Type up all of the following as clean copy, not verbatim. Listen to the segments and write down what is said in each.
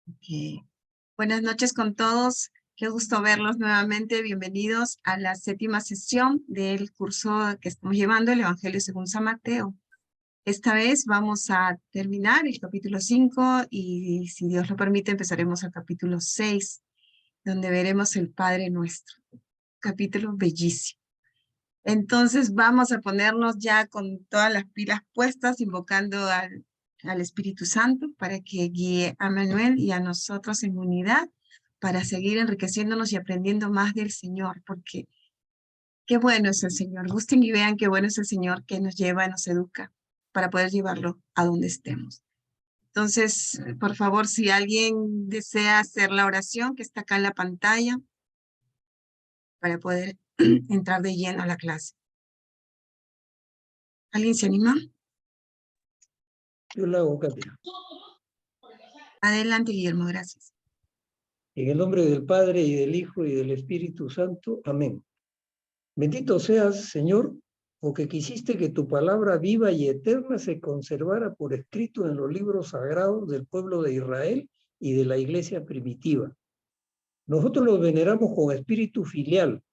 Ok. Buenas noches con todos. Qué gusto verlos nuevamente. Bienvenidos a la 7ª sesión del curso que estamos llevando, el Evangelio según San Mateo. Esta vez vamos a terminar el capítulo 5 y, si Dios lo permite, empezaremos el capítulo 6, donde veremos el Padre Nuestro. Capítulo bellísimo. Entonces vamos a ponernos ya con todas las pilas puestas, invocando al Espíritu Santo para que guíe a Manuel y a nosotros en unidad para seguir enriqueciéndonos y aprendiendo más del Señor, porque qué bueno es el Señor. Gusten y vean qué bueno es el Señor que nos lleva, nos educa para poder llevarlo a donde estemos. Entonces, por favor, si alguien desea hacer la oración que está acá en la pantalla para poder entrar de lleno a la clase. ¿Alguien se anima? Yo la hago, Katia. Adelante, Guillermo, gracias. En el nombre del Padre, y del Hijo, y del Espíritu Santo. Amén. Bendito seas, Señor, porque quisiste que tu palabra viva y eterna se conservara por escrito en los libros sagrados del pueblo de Israel y de la iglesia primitiva. Nosotros los veneramos con espíritu filial,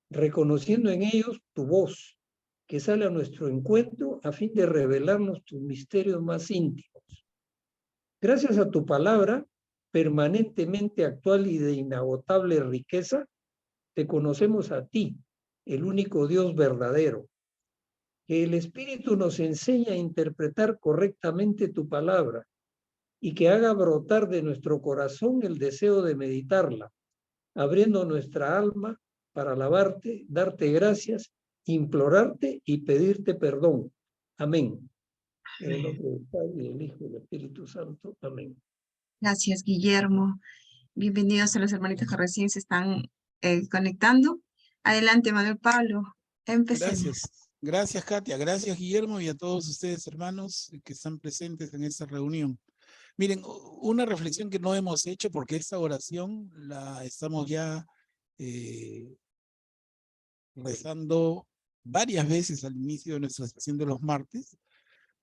reconociendo en ellos tu voz, que sale a nuestro encuentro a fin de revelarnos tus misterios más íntimos. Gracias a tu palabra, permanentemente actual y de inagotable riqueza, te conocemos a ti, el único Dios verdadero. Que el Espíritu nos enseñe a interpretar correctamente tu palabra y que haga brotar de nuestro corazón el deseo de meditarla, abriendo nuestra alma para alabarte, darte gracias, implorarte y pedirte perdón. Amén. En el nombre del Padre, y del Hijo y del Espíritu Santo. Amén. Gracias, Guillermo. Bienvenidos a los hermanitos que recién se están conectando. Adelante, Manuel Pablo. Empecemos. Gracias, Katia. Gracias, Guillermo, y a todos ustedes, hermanos, que están presentes en esta reunión. Miren, una reflexión que no hemos hecho, porque esta oración la estamos ya rezando varias veces al inicio de nuestra sesión de los martes,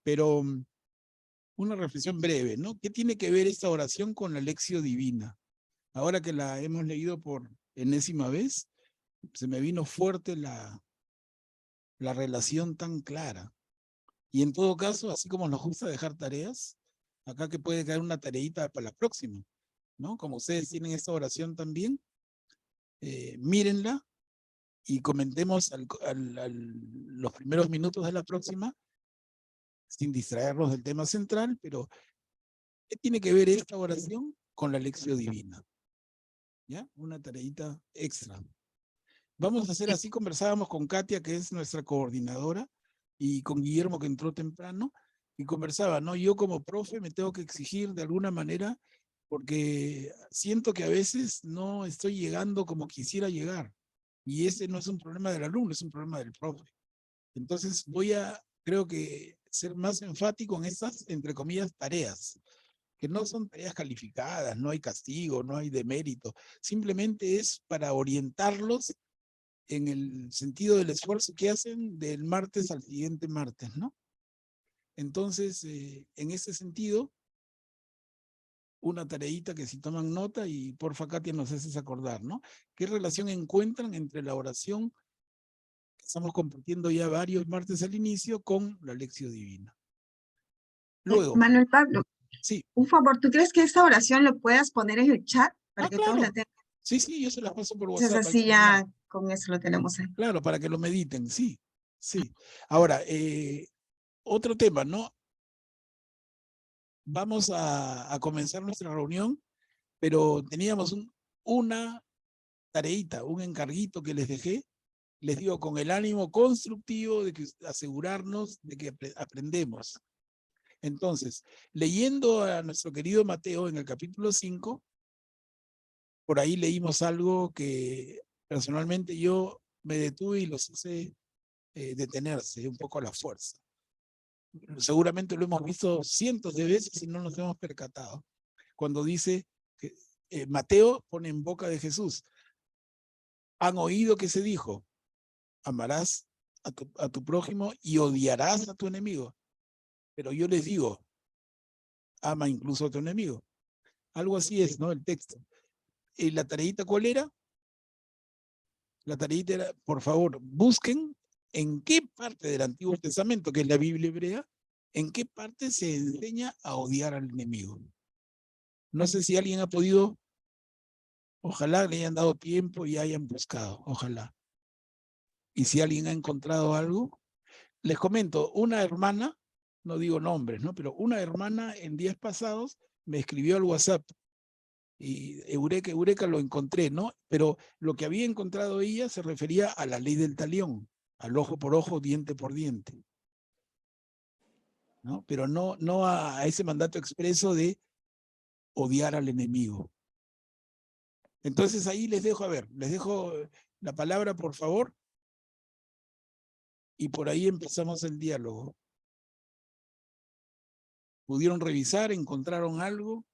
pero una reflexión breve, ¿no? ¿Qué tiene que ver esta oración con la Lectio Divina? Ahora que la hemos leído por enésima vez, se me vino fuerte la relación tan clara. Y en todo caso, así como nos gusta dejar tareas, acá que puede caer una tareita para la próxima, ¿no? Como ustedes tienen esta oración también, mírenla y comentemos los primeros minutos de la próxima, sin distraernos del tema central, pero ¿qué tiene que ver esta oración con la Lectio Divina? ¿Ya? Una tareita extra. Vamos a hacer así, conversábamos con Katia, que es nuestra coordinadora, y con Guillermo, que entró temprano, y conversaba, ¿no? Yo como profe me tengo que exigir de alguna manera, porque siento que a veces no estoy llegando como quisiera llegar, y ese no es un problema del alumno, es un problema del profe. Entonces creo que ser más enfático en esas, entre comillas, tareas, que no son tareas calificadas, no hay castigo, no hay demérito, simplemente es para orientarlos en el sentido del esfuerzo que hacen del martes al siguiente martes, ¿no? Entonces, en ese sentido, una tareita que si toman nota, y porfa, Katia, nos haces acordar, ¿no? ¿Qué relación encuentran entre la oración que estamos compartiendo ya varios martes al inicio con la Lectio Divina? Luego, Manuel Pablo, sí. un favor, ¿tú crees que esta oración lo puedas poner en el chat para que todos la Claro. tengan? Sí, yo se las paso por Entonces WhatsApp. así ya con eso lo tenemos ahí. Claro, para que lo mediten, sí. Ahora, otro tema, ¿no? Vamos a comenzar nuestra reunión, pero teníamos una tareita, un encarguito que les dejé, les digo, con el ánimo constructivo de que asegurarnos de que aprendemos. Entonces, leyendo a nuestro querido Mateo en el capítulo 5, por ahí leímos algo que personalmente yo me detuve y los hice detenerse un poco a la fuerza. Seguramente lo hemos visto cientos de veces y no nos hemos percatado. Cuando dice que Mateo pone en boca de Jesús, han oído que se dijo, amarás a tu prójimo y odiarás a tu enemigo. Pero yo les digo, ama incluso a tu enemigo. Algo así es, ¿no? El texto. ¿Y la tareita cuál era? La tareita era, por favor, busquen en qué parte del Antiguo Testamento, que es la Biblia hebrea, en qué parte se enseña a odiar al enemigo. No sé si alguien ha podido, ojalá le hayan dado tiempo y hayan buscado, ojalá. Y si alguien ha encontrado algo, les comento, una hermana, no digo nombres, ¿no? Pero una hermana en días pasados me escribió al WhatsApp y eureka, lo encontré, ¿no? Pero lo que había encontrado ella se refería a la ley del talión, al ojo por ojo, diente por diente, ¿no? Pero no a ese mandato expreso de odiar al enemigo. Entonces ahí les dejo, a ver, les dejo la palabra, por favor, y por ahí empezamos el diálogo. ¿Pudieron revisar? ¿Encontraron algo?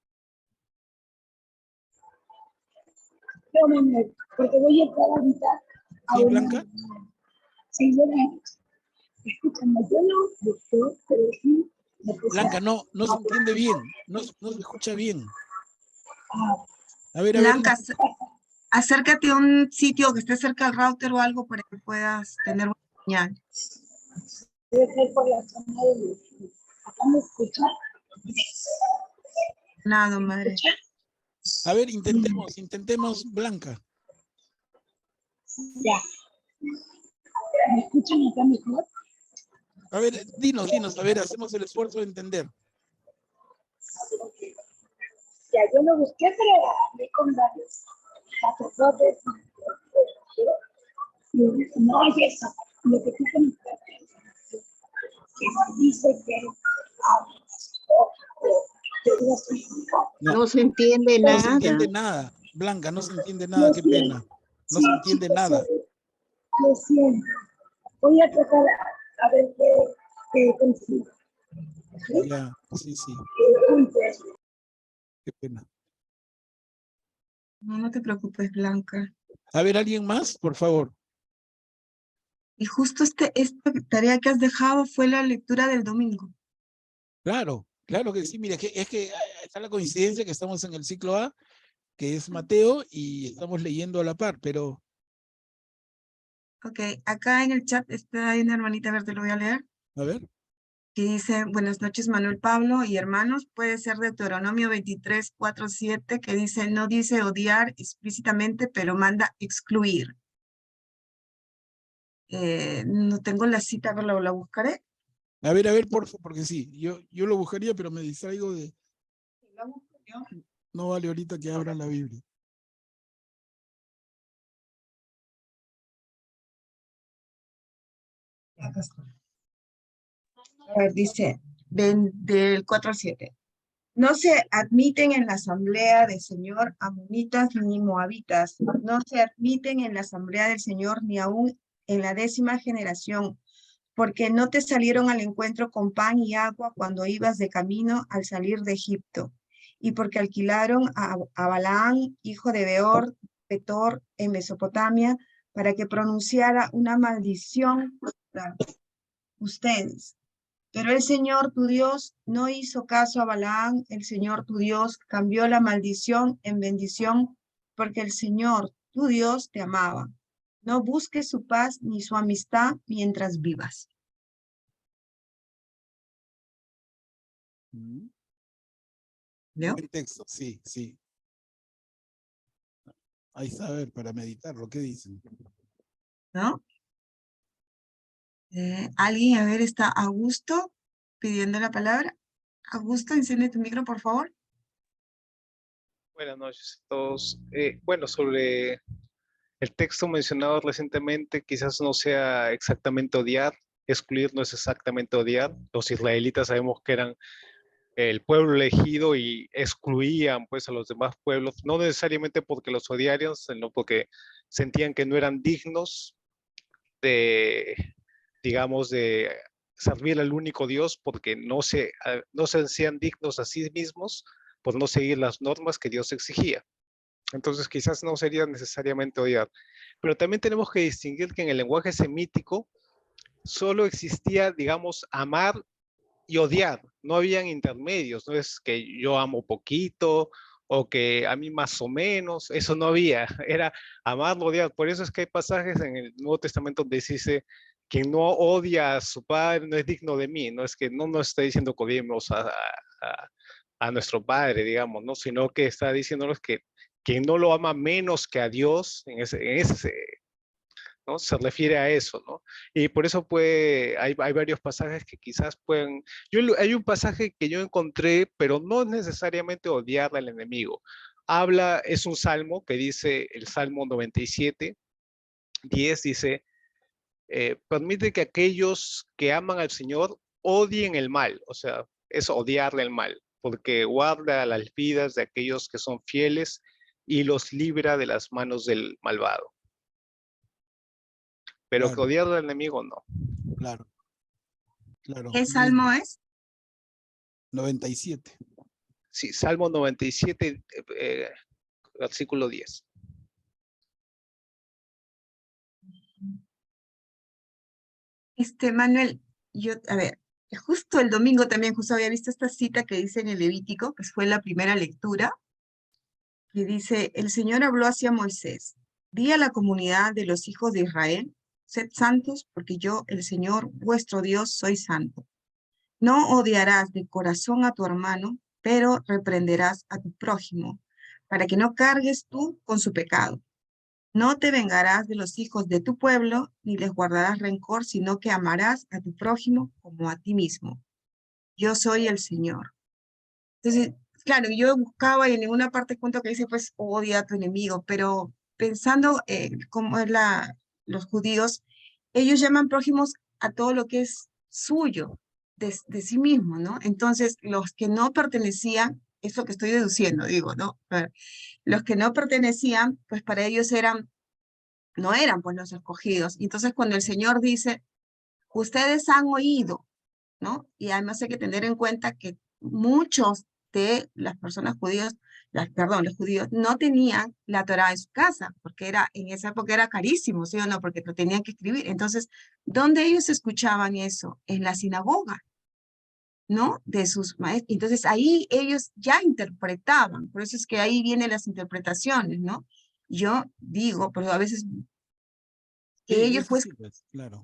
No, Manuel, porque voy a entrar ahorita a ¿Sí, una... Blanca? Sí, bueno, escúchame, yo no busco, pero sí me puse Blanca, no se entiende bien, no se escucha bien. A ver, Blanca, acércate a un sitio que esté cerca del router o algo para que puedas tener una señal. debe ser por la zona de los... ¿Acá me escucha? Nada, ¿Me madre. escucha? a ver, intentemos, Blanca. Ya. ¿Me escuchan acá mejor? A ver, dinos, a ver, hacemos el esfuerzo de entender. Ya, yo lo busqué, pero hablé con varios sacerdotes. No es eso. Lo que tú comentaste, que dice que No se entiende se nada. entiende nada. Blanca, no se entiende nada, qué pena. No sí, se entiende chicos, nada. lo siento. Voy a tratar a ver qué consigo. Ya, sí, qué pena. No, no te preocupes, Blanca. A ver, ¿alguien más? Por favor. Y justo esta tarea que has dejado fue la lectura del domingo. Claro que sí. Mira, es que está la coincidencia que estamos en el ciclo A, que es Mateo, y estamos leyendo a la par, pero... Ok, acá en el chat está una hermanita, a ver, te lo voy a leer, A ver. que dice, buenas noches Manuel Pablo y hermanos, puede ser Deuteronomio 23, 4, 7, que dice, no dice odiar explícitamente, pero manda excluir. No tengo la cita, pero la buscaré. A ver, por favor, porque sí, yo lo buscaría, pero me distraigo de... La busco yo. No vale ahorita que abra la Biblia. Acá está. A ver, dice, del 4 al 7. No se admiten en la asamblea del Señor amonitas ni moabitas. No se admiten en la asamblea del Señor ni aún en la 10ª generación, porque no te salieron al encuentro con pan y agua cuando ibas de camino al salir de Egipto, y porque alquilaron a Balaán, hijo de Beor, Petor, en Mesopotamia, para que pronunciara una maldición contra ustedes. Pero el Señor tu Dios no hizo caso a Balaán, el Señor tu Dios cambió la maldición en bendición, porque el Señor tu Dios te amaba. No busques su paz ni su amistad mientras vivas. ¿Leo? Buen texto, sí. Ahí está, a ver, para meditarlo, ¿qué dicen? ¿No? Alguien, a ver, está Augusto pidiendo la palabra. Augusto, enciende tu micro, por favor. Buenas noches a todos. Bueno, sobre el texto mencionado recientemente, quizás no sea exactamente odiar, excluir no es exactamente odiar. Los israelitas sabemos que eran el pueblo elegido y excluían pues a los demás pueblos, no necesariamente porque los odiaran, sino porque sentían que no eran dignos de, digamos, de servir al único Dios porque no se hacían dignos a sí mismos por no seguir las normas que Dios exigía. Entonces quizás no sería necesariamente odiar. Pero también tenemos que distinguir que en el lenguaje semítico solo existía, digamos, amar y odiar. No habían intermedios. No es que yo amo poquito o que a mí más o menos, eso no había, era amarlo, odiar. Por eso es que hay pasajes en el Nuevo Testamento donde dice, quien no odia a su padre no es digno de mí, no es que no nos está diciendo que odiemos a nuestro padre, digamos, ¿no? Sino que está diciéndonos que quien no lo ama menos que a Dios, ¿no? Se refiere a eso, ¿no? Y por eso hay varios pasajes que quizás pueden... Hay un pasaje que yo encontré, pero no es necesariamente odiar al enemigo. Es un salmo que dice, el Salmo 97, 10 dice, permite que aquellos que aman al Señor odien el mal, o sea, es odiarle el mal, porque guarda las vidas de aquellos que son fieles y los libra de las manos del malvado. Pero Claro. que odiarle al enemigo no. Claro. Claro. ¿Qué salmo es? 97. Sí, Salmo 97, versículo 10. Manuel, a ver, justo el domingo también, justo había visto esta cita que dice en el Levítico, que fue la primera lectura, que dice, el Señor habló hacia Moisés, di a la comunidad de los hijos de Israel, sed santos, porque yo, el Señor, vuestro Dios, soy santo. No odiarás de corazón a tu hermano, pero reprenderás a tu prójimo, para que no cargues tú con su pecado. No te vengarás de los hijos de tu pueblo, ni les guardarás rencor, sino que amarás a tu prójimo como a ti mismo. Yo soy el Señor. Entonces, claro, yo buscaba y en ninguna parte cuento que dice, pues, odia a tu enemigo, pero pensando cómo es los judíos, ellos llaman prójimos a todo lo que es suyo, de sí mismo, ¿no? Entonces, los que no pertenecían, es lo que estoy deduciendo, digo, ¿no? Los que no pertenecían, pues para ellos no eran pues los escogidos. Y entonces cuando el Señor dice, ustedes han oído, ¿no? Y además hay que tener en cuenta que muchos de las personas judías, los judíos, no tenían la Torá en su casa, porque en esa época era carísimo, ¿sí o no? Porque lo tenían que escribir. Entonces, ¿dónde ellos escuchaban eso? En la sinagoga, ¿no? De sus maestros. Entonces, ahí ellos ya interpretaban, por eso es que ahí vienen las interpretaciones, ¿no? Yo digo, pero a veces que Sí, ellos eso pues sí, pues, claro.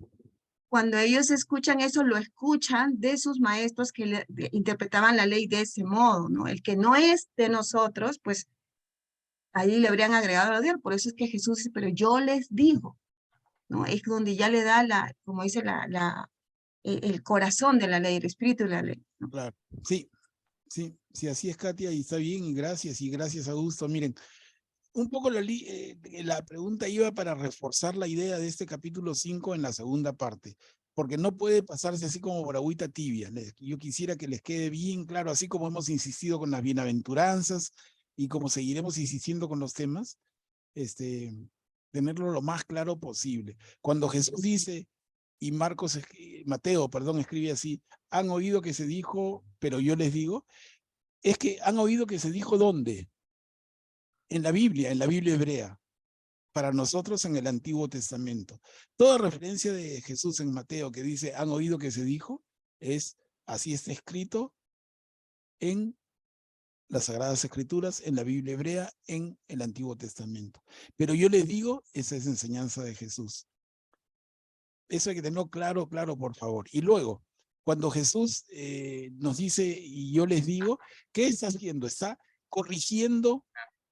cuando ellos escuchan eso, lo escuchan de sus maestros que interpretaban la ley de ese modo, ¿no? El que no es de nosotros, pues ahí le habrían agregado a Dios. Por eso es que Jesús dice, pero yo les digo, ¿no? Es donde ya le da como dice el corazón de la ley, el espíritu de la ley, ¿no? Claro. Sí, sí, sí, así es, Katia, y está bien, y gracias, Augusto. Miren, un poco la pregunta iba para reforzar la idea de este capítulo 5 en la segunda parte, porque no puede pasarse así como por agüita tibia. Yo quisiera que les quede bien claro, así como hemos insistido con las bienaventuranzas y como seguiremos insistiendo con los temas, tenerlo lo más claro posible. Cuando Jesús dice, y Mateo, perdón, escribe así, han oído que se dijo, pero yo les digo, es que han oído que se dijo ¿dónde? En la Biblia hebrea, para nosotros en el Antiguo Testamento. Toda referencia de Jesús en Mateo que dice, han oído que se dijo, así está escrito en las Sagradas Escrituras, en la Biblia hebrea, en el Antiguo Testamento. Pero yo les digo, esa es enseñanza de Jesús. Eso hay que tenerlo claro, claro, por favor. Y luego, cuando Jesús nos dice, y yo les digo, ¿qué está haciendo? ¿Está corrigiendo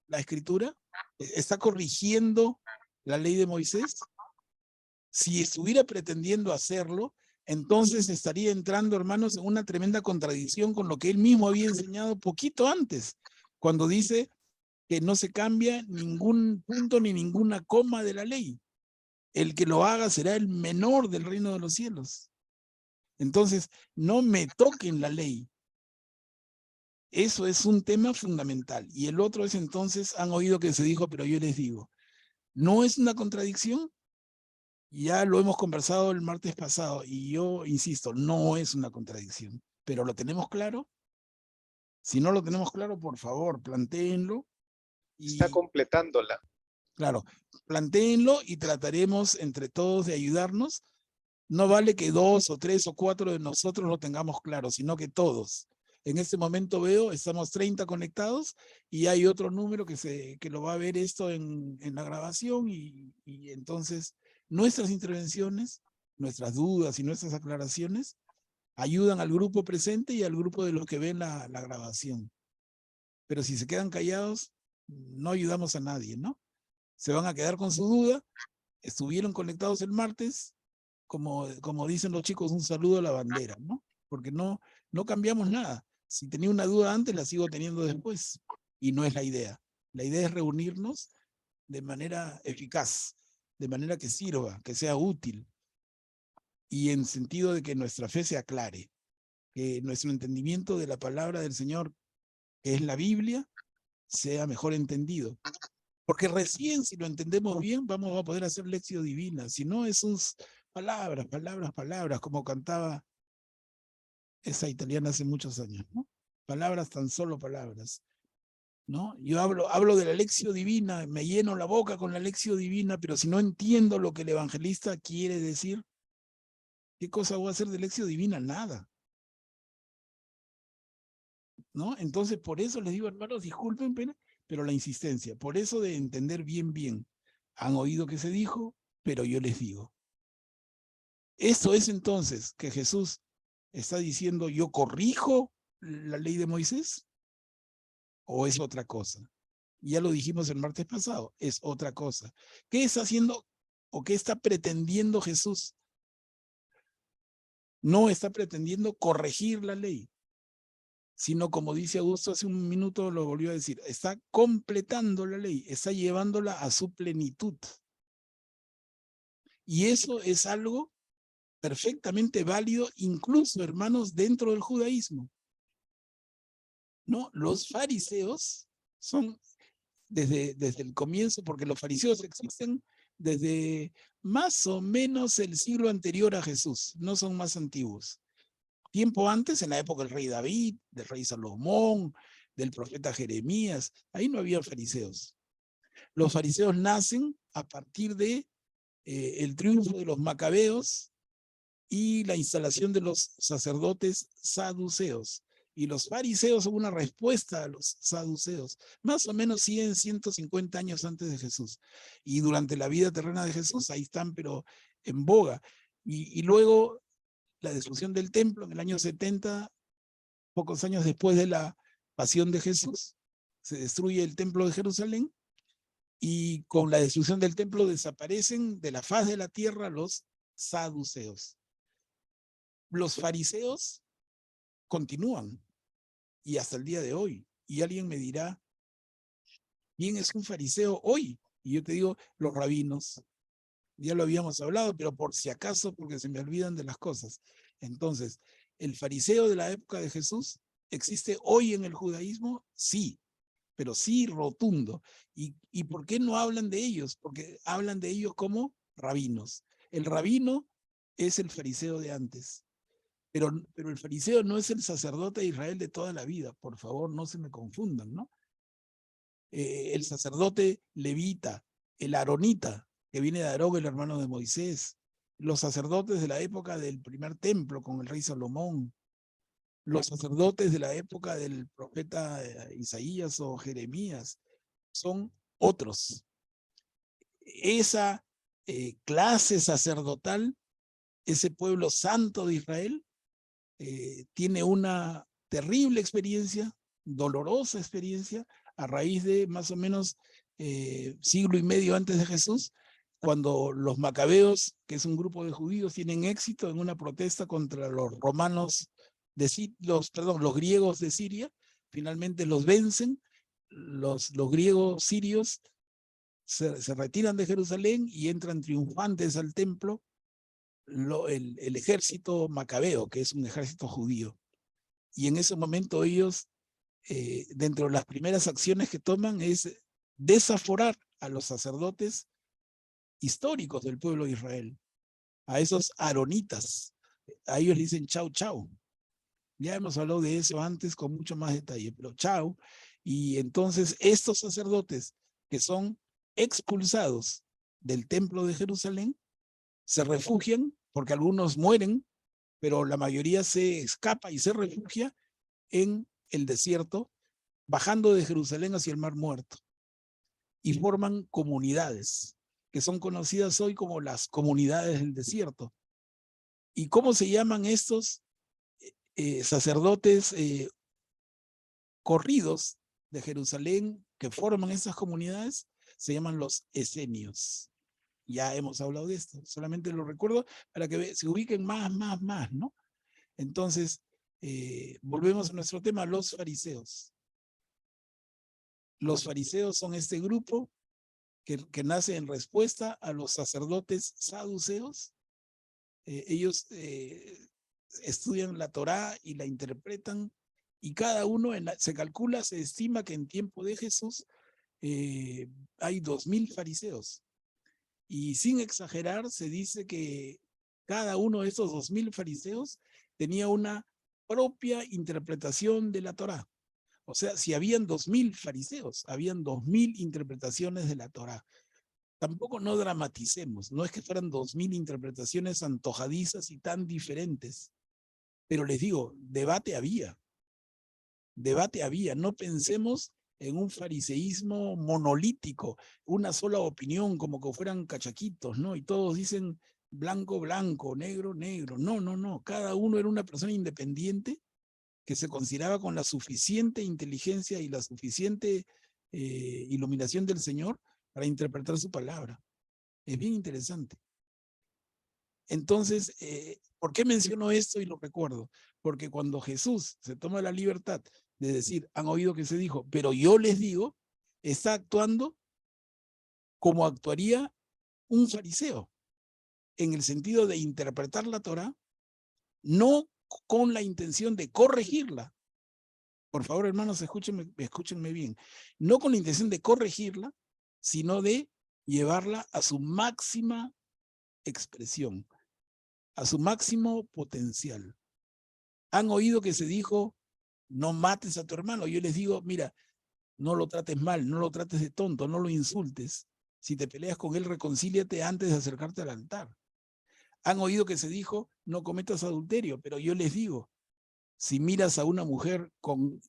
la Escritura? ¿Está corrigiendo la ley de Moisés? Si estuviera pretendiendo hacerlo, entonces estaría entrando, hermanos, en una tremenda contradicción con lo que él mismo había enseñado poquito antes, cuando dice que no se cambia ningún punto ni ninguna coma de la ley. El que lo haga será el menor del reino de los cielos. Entonces, no me toquen la ley. Eso es un tema fundamental. Y el otro es entonces, han oído que se dijo, pero yo les digo, ¿no es una contradicción? Ya lo hemos conversado el martes pasado y yo insisto, no es una contradicción, pero ¿lo tenemos claro? Si no lo tenemos claro, por favor, plantéenlo. Está completándola. Claro, plantéenlo y trataremos entre todos de ayudarnos. No vale que 2 o 3 o 4 de nosotros lo tengamos claro, sino que todos. En este momento veo, estamos 30 conectados y hay otro número que lo va a ver esto en la grabación y entonces nuestras intervenciones, nuestras dudas y nuestras aclaraciones ayudan al grupo presente y al grupo de los que ven la grabación. Pero si se quedan callados, no ayudamos a nadie, ¿no? Se van a quedar con su duda. Estuvieron conectados el martes, como dicen los chicos, un saludo a la bandera, ¿no? Porque no cambiamos nada. Si tenía una duda antes, la sigo teniendo después. Y no es la idea. La idea es reunirnos de manera eficaz, de manera que sirva, que sea útil. Y en sentido de que nuestra fe se aclare, que nuestro entendimiento de la palabra del Señor, que es la Biblia, sea mejor entendido. Porque recién, si lo entendemos bien, vamos a poder hacer lección divina. Si no, es palabras, palabras, palabras, como cantaba esa italiana hace muchos años, ¿no? Palabras, tan solo palabras, ¿no? Yo hablo de la lección divina, me lleno la boca con la lección divina, pero si no entiendo lo que el evangelista quiere decir, ¿qué cosa voy a hacer de lección divina? Nada. ¿No? Entonces, por eso les digo, hermanos, disculpen, pero la insistencia, por eso de entender bien. Han oído que se dijo, pero yo les digo. Eso es entonces que Jesús está diciendo, yo corrijo la ley de Moisés, o es otra cosa. Ya lo dijimos el martes pasado, es otra cosa. ¿Qué está haciendo o qué está pretendiendo Jesús? No está pretendiendo corregir la ley, sino, como dice Augusto hace un minuto, lo volvió a decir, está completando la ley, está llevándola a su plenitud. Y eso es algo perfectamente válido, incluso, hermanos, dentro del judaísmo. ¿No? Los fariseos son desde el comienzo, porque los fariseos existen desde más o menos el siglo anterior a Jesús, no son más antiguos. Tiempo antes, en la época del rey David, del rey Salomón, del profeta Jeremías, ahí no había fariseos. Los fariseos nacen a partir de el triunfo de los macabeos y la instalación de los sacerdotes saduceos. Y los fariseos son una respuesta a los saduceos, más o menos 100, 150 años antes de Jesús. Y durante la vida terrena de Jesús, ahí están, pero en boga. Y luego la destrucción del templo en el año 70, pocos años después de la pasión de Jesús, se destruye el templo de Jerusalén y con la destrucción del templo desaparecen de la faz de la tierra los saduceos. Los fariseos continúan y hasta el día de hoy. Y alguien me dirá, ¿quién es un fariseo hoy? Y yo te digo, los rabinos. Ya lo habíamos hablado, pero por si acaso, porque se me olvidan de las cosas. Entonces, ¿el fariseo de la época de Jesús existe hoy en el judaísmo? Sí, pero sí rotundo. ¿Y por qué no hablan de ellos? Porque hablan de ellos como rabinos. El rabino es el fariseo de antes. Pero el fariseo no es el sacerdote de Israel de toda la vida. Por favor, no se me confundan, ¿no? El sacerdote levita, el aronita, que viene de Aarón, el hermano de Moisés, los sacerdotes de la época del primer templo con el rey Salomón, los sacerdotes de la época del profeta Isaías o Jeremías, son otros. Esa clase sacerdotal, ese pueblo santo de Israel, tiene una terrible experiencia, dolorosa experiencia, a raíz de más o menos siglo y medio antes de Jesús, cuando los macabeos, que es un grupo de judíos, tienen éxito en una protesta contra los romanos, los griegos de Siria, finalmente los vencen, los griegos sirios se retiran de Jerusalén y entran triunfantes al templo el ejército macabeo, que es un ejército judío. Y en ese momento ellos, dentro de las primeras acciones que toman es desaforar a los sacerdotes históricos del pueblo de Israel, a esos aronitas. A ellos le dicen chau, chau. Ya hemos hablado de eso antes con mucho más detalle, pero chau. Y entonces estos sacerdotes que son expulsados del templo de Jerusalén se refugian, porque algunos mueren, pero la mayoría se escapa y se refugia en el desierto, bajando de Jerusalén hacia el Mar Muerto, y forman comunidades, que son conocidas hoy como las comunidades del desierto. ¿Y cómo se llaman estos sacerdotes corridos de Jerusalén que forman esas comunidades? Se llaman los esenios. Ya hemos hablado de esto, solamente lo recuerdo para que se ubiquen más, ¿no? Entonces, volvemos a nuestro tema, los fariseos. Los fariseos son este grupo que nace en respuesta a los sacerdotes saduceos. Ellos estudian la Torá y la interpretan, y cada uno, se calcula, se estima que en tiempo de Jesús hay 2000 fariseos. Y sin exagerar, se dice que cada uno de esos 2000 fariseos tenía una propia interpretación de la Torá. O sea, si habían 2000 fariseos, habían 2000 interpretaciones de la Torá. Tampoco no dramaticemos, no es que fueran 2000 interpretaciones antojadizas y tan diferentes. Pero les digo, debate había. Debate había. No pensemos en un fariseísmo monolítico, una sola opinión, como que fueran cachaquitos, ¿no? Y todos dicen blanco, blanco, negro, negro. No, no, no. Cada uno era una persona independiente que se consideraba con la suficiente inteligencia y la suficiente iluminación del Señor para interpretar su palabra. Es bien interesante. Entonces, ¿por qué menciono esto y lo recuerdo? Porque cuando Jesús se toma la libertad de decir, han oído que se dijo, pero yo les digo, está actuando como actuaría un fariseo, en el sentido de interpretar la Torá, no con la intención de corregirla. Por favor, hermanos, escúchenme bien. No con la intención de corregirla, sino de llevarla a su máxima expresión, a su máximo potencial. Han oído que se dijo, no mates a tu hermano. Yo les digo, mira, no lo trates mal, no lo trates de tonto, no lo insultes. Si te peleas con él, reconcíliate antes de acercarte al altar. Han oído que se dijo, no cometas adulterio, pero yo les digo, si miras a una mujer con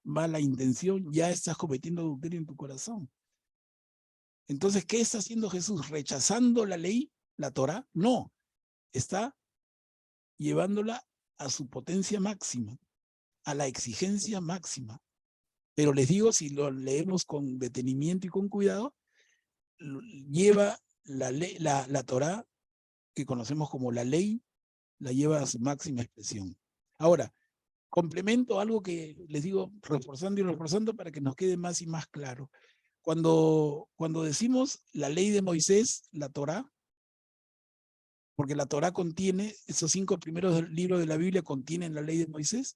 mala intención, ya estás cometiendo adulterio en tu corazón. Entonces, ¿qué está haciendo Jesús? ¿Rechazando la ley, la Torá? No, está llevándola a su potencia máxima, a la exigencia máxima. Pero les digo, si lo leemos con detenimiento y con cuidado, lleva la Torá, que conocemos como la ley, la lleva a su máxima expresión. Ahora, complemento algo que les digo, reforzando y reforzando para que nos quede más y más claro. Cuando decimos la ley de Moisés, la Torá, porque la Torá contiene, esos 5 primeros libros de la Biblia contienen la ley de Moisés,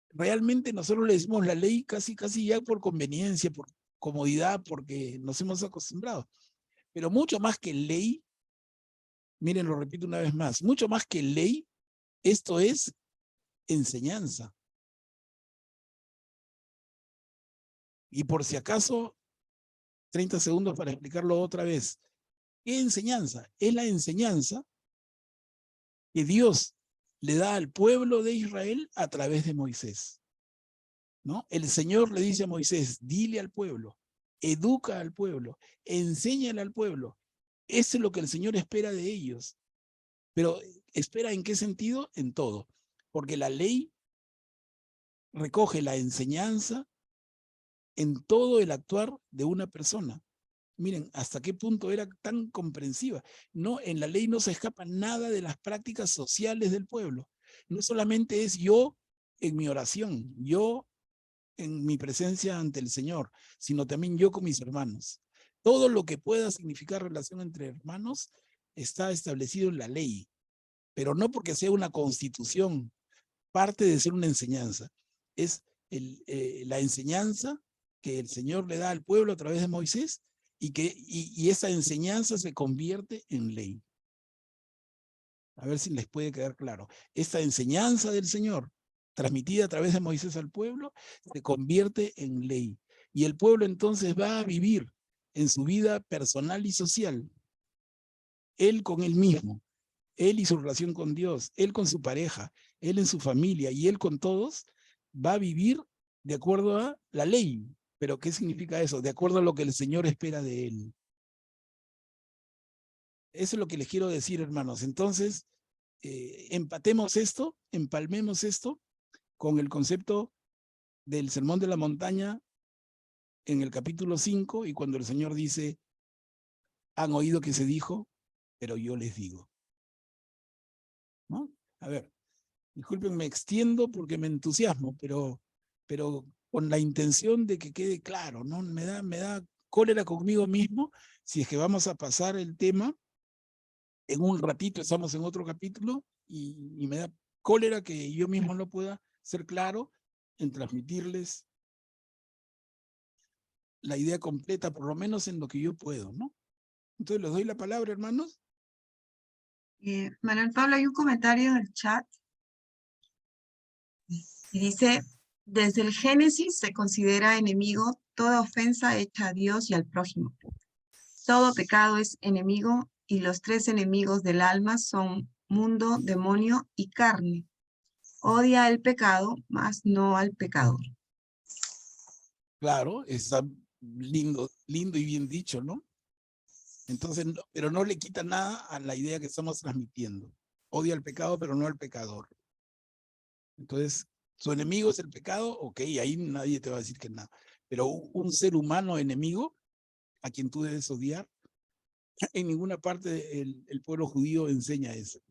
realmente nosotros le decimos la ley casi ya por conveniencia, por comodidad, porque nos hemos acostumbrado. Pero mucho más que ley, miren, lo repito una vez más, mucho más que ley, esto es enseñanza. Y por si acaso, 30 segundos para explicarlo otra vez. ¿Qué enseñanza? Es la enseñanza que Dios le da al pueblo de Israel a través de Moisés, ¿no? El Señor le dice a Moisés, dile al pueblo, educa al pueblo, enséñale al pueblo. Eso es lo que el Señor espera de ellos. Pero ¿espera en qué sentido? En todo. Porque la ley recoge la enseñanza en todo el actuar de una persona. Miren, hasta qué punto era tan comprensiva. No, en la ley no se escapa nada de las prácticas sociales del pueblo. No solamente es yo en mi oración, yo en mi presencia ante el Señor, sino también yo con mis hermanos. Todo lo que pueda significar relación entre hermanos está establecido en la ley, pero no porque sea una constitución, parte de ser una enseñanza. Es la enseñanza que el Señor le da al pueblo a través de Moisés, y esa enseñanza se convierte en ley. A ver si les puede quedar claro. Esta enseñanza del Señor, transmitida a través de Moisés al pueblo, se convierte en ley. Y el pueblo entonces va a vivir en su vida personal y social, él con él mismo, él y su relación con Dios, él con su pareja, él en su familia y él con todos, va a vivir de acuerdo a la ley. ¿Pero qué significa eso? De acuerdo a lo que el Señor espera de él. Eso es lo que les quiero decir, hermanos. Entonces, empatemos esto, empalmemos esto con el concepto del Sermón de la Montaña en el capítulo 5, y cuando el Señor dice, han oído que se dijo, pero yo les digo. ¿No? A ver, disculpen, me extiendo porque me entusiasmo, pero con la intención de que quede claro, ¿no? Me da cólera conmigo mismo si es que vamos a pasar el tema. En un ratito estamos en otro capítulo y me da cólera que yo mismo no pueda ser claro en transmitirles la idea completa, por lo menos en lo que yo puedo, ¿no? Entonces les doy la palabra, hermanos. Manuel Pablo, hay un comentario en el chat y dice, desde el Génesis se considera enemigo toda ofensa hecha a Dios y al prójimo. Todo pecado es enemigo y los tres enemigos del alma son mundo, demonio y carne. Odia el pecado, mas no al pecador. Claro, está lindo y bien dicho, ¿no? Entonces, pero no le quita nada a la idea que estamos transmitiendo. Odia el pecado, pero no al pecador. Entonces, su enemigo es el pecado, ok, ahí nadie te va a decir que nada. Pero un ser humano enemigo, a quien tú debes odiar, en ninguna parte el pueblo judío enseña eso.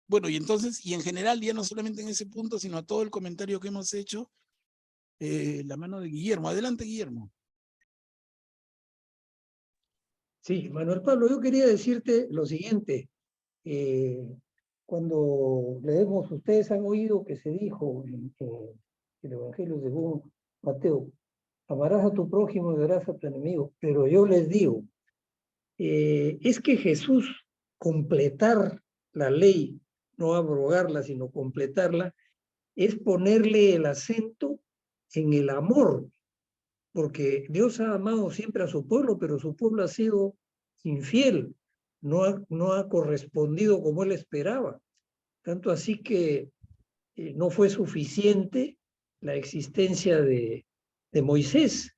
Bueno, y entonces, y en general, ya no solamente en ese punto, sino a todo el comentario que hemos hecho, la mano de Guillermo. Adelante, Guillermo. Sí, Manuel Pablo, yo quería decirte lo siguiente. Cuando leemos, ustedes han oído que se dijo en el Evangelio según Mateo, amarás a tu prójimo y odiarás a tu enemigo. Pero yo les digo, es que Jesús completar la ley, no abrogarla, sino completarla, es ponerle el acento en el amor, porque Dios ha amado siempre a su pueblo, pero su pueblo ha sido infiel, no ha correspondido como él esperaba. Tanto así que no fue suficiente la existencia de Moisés.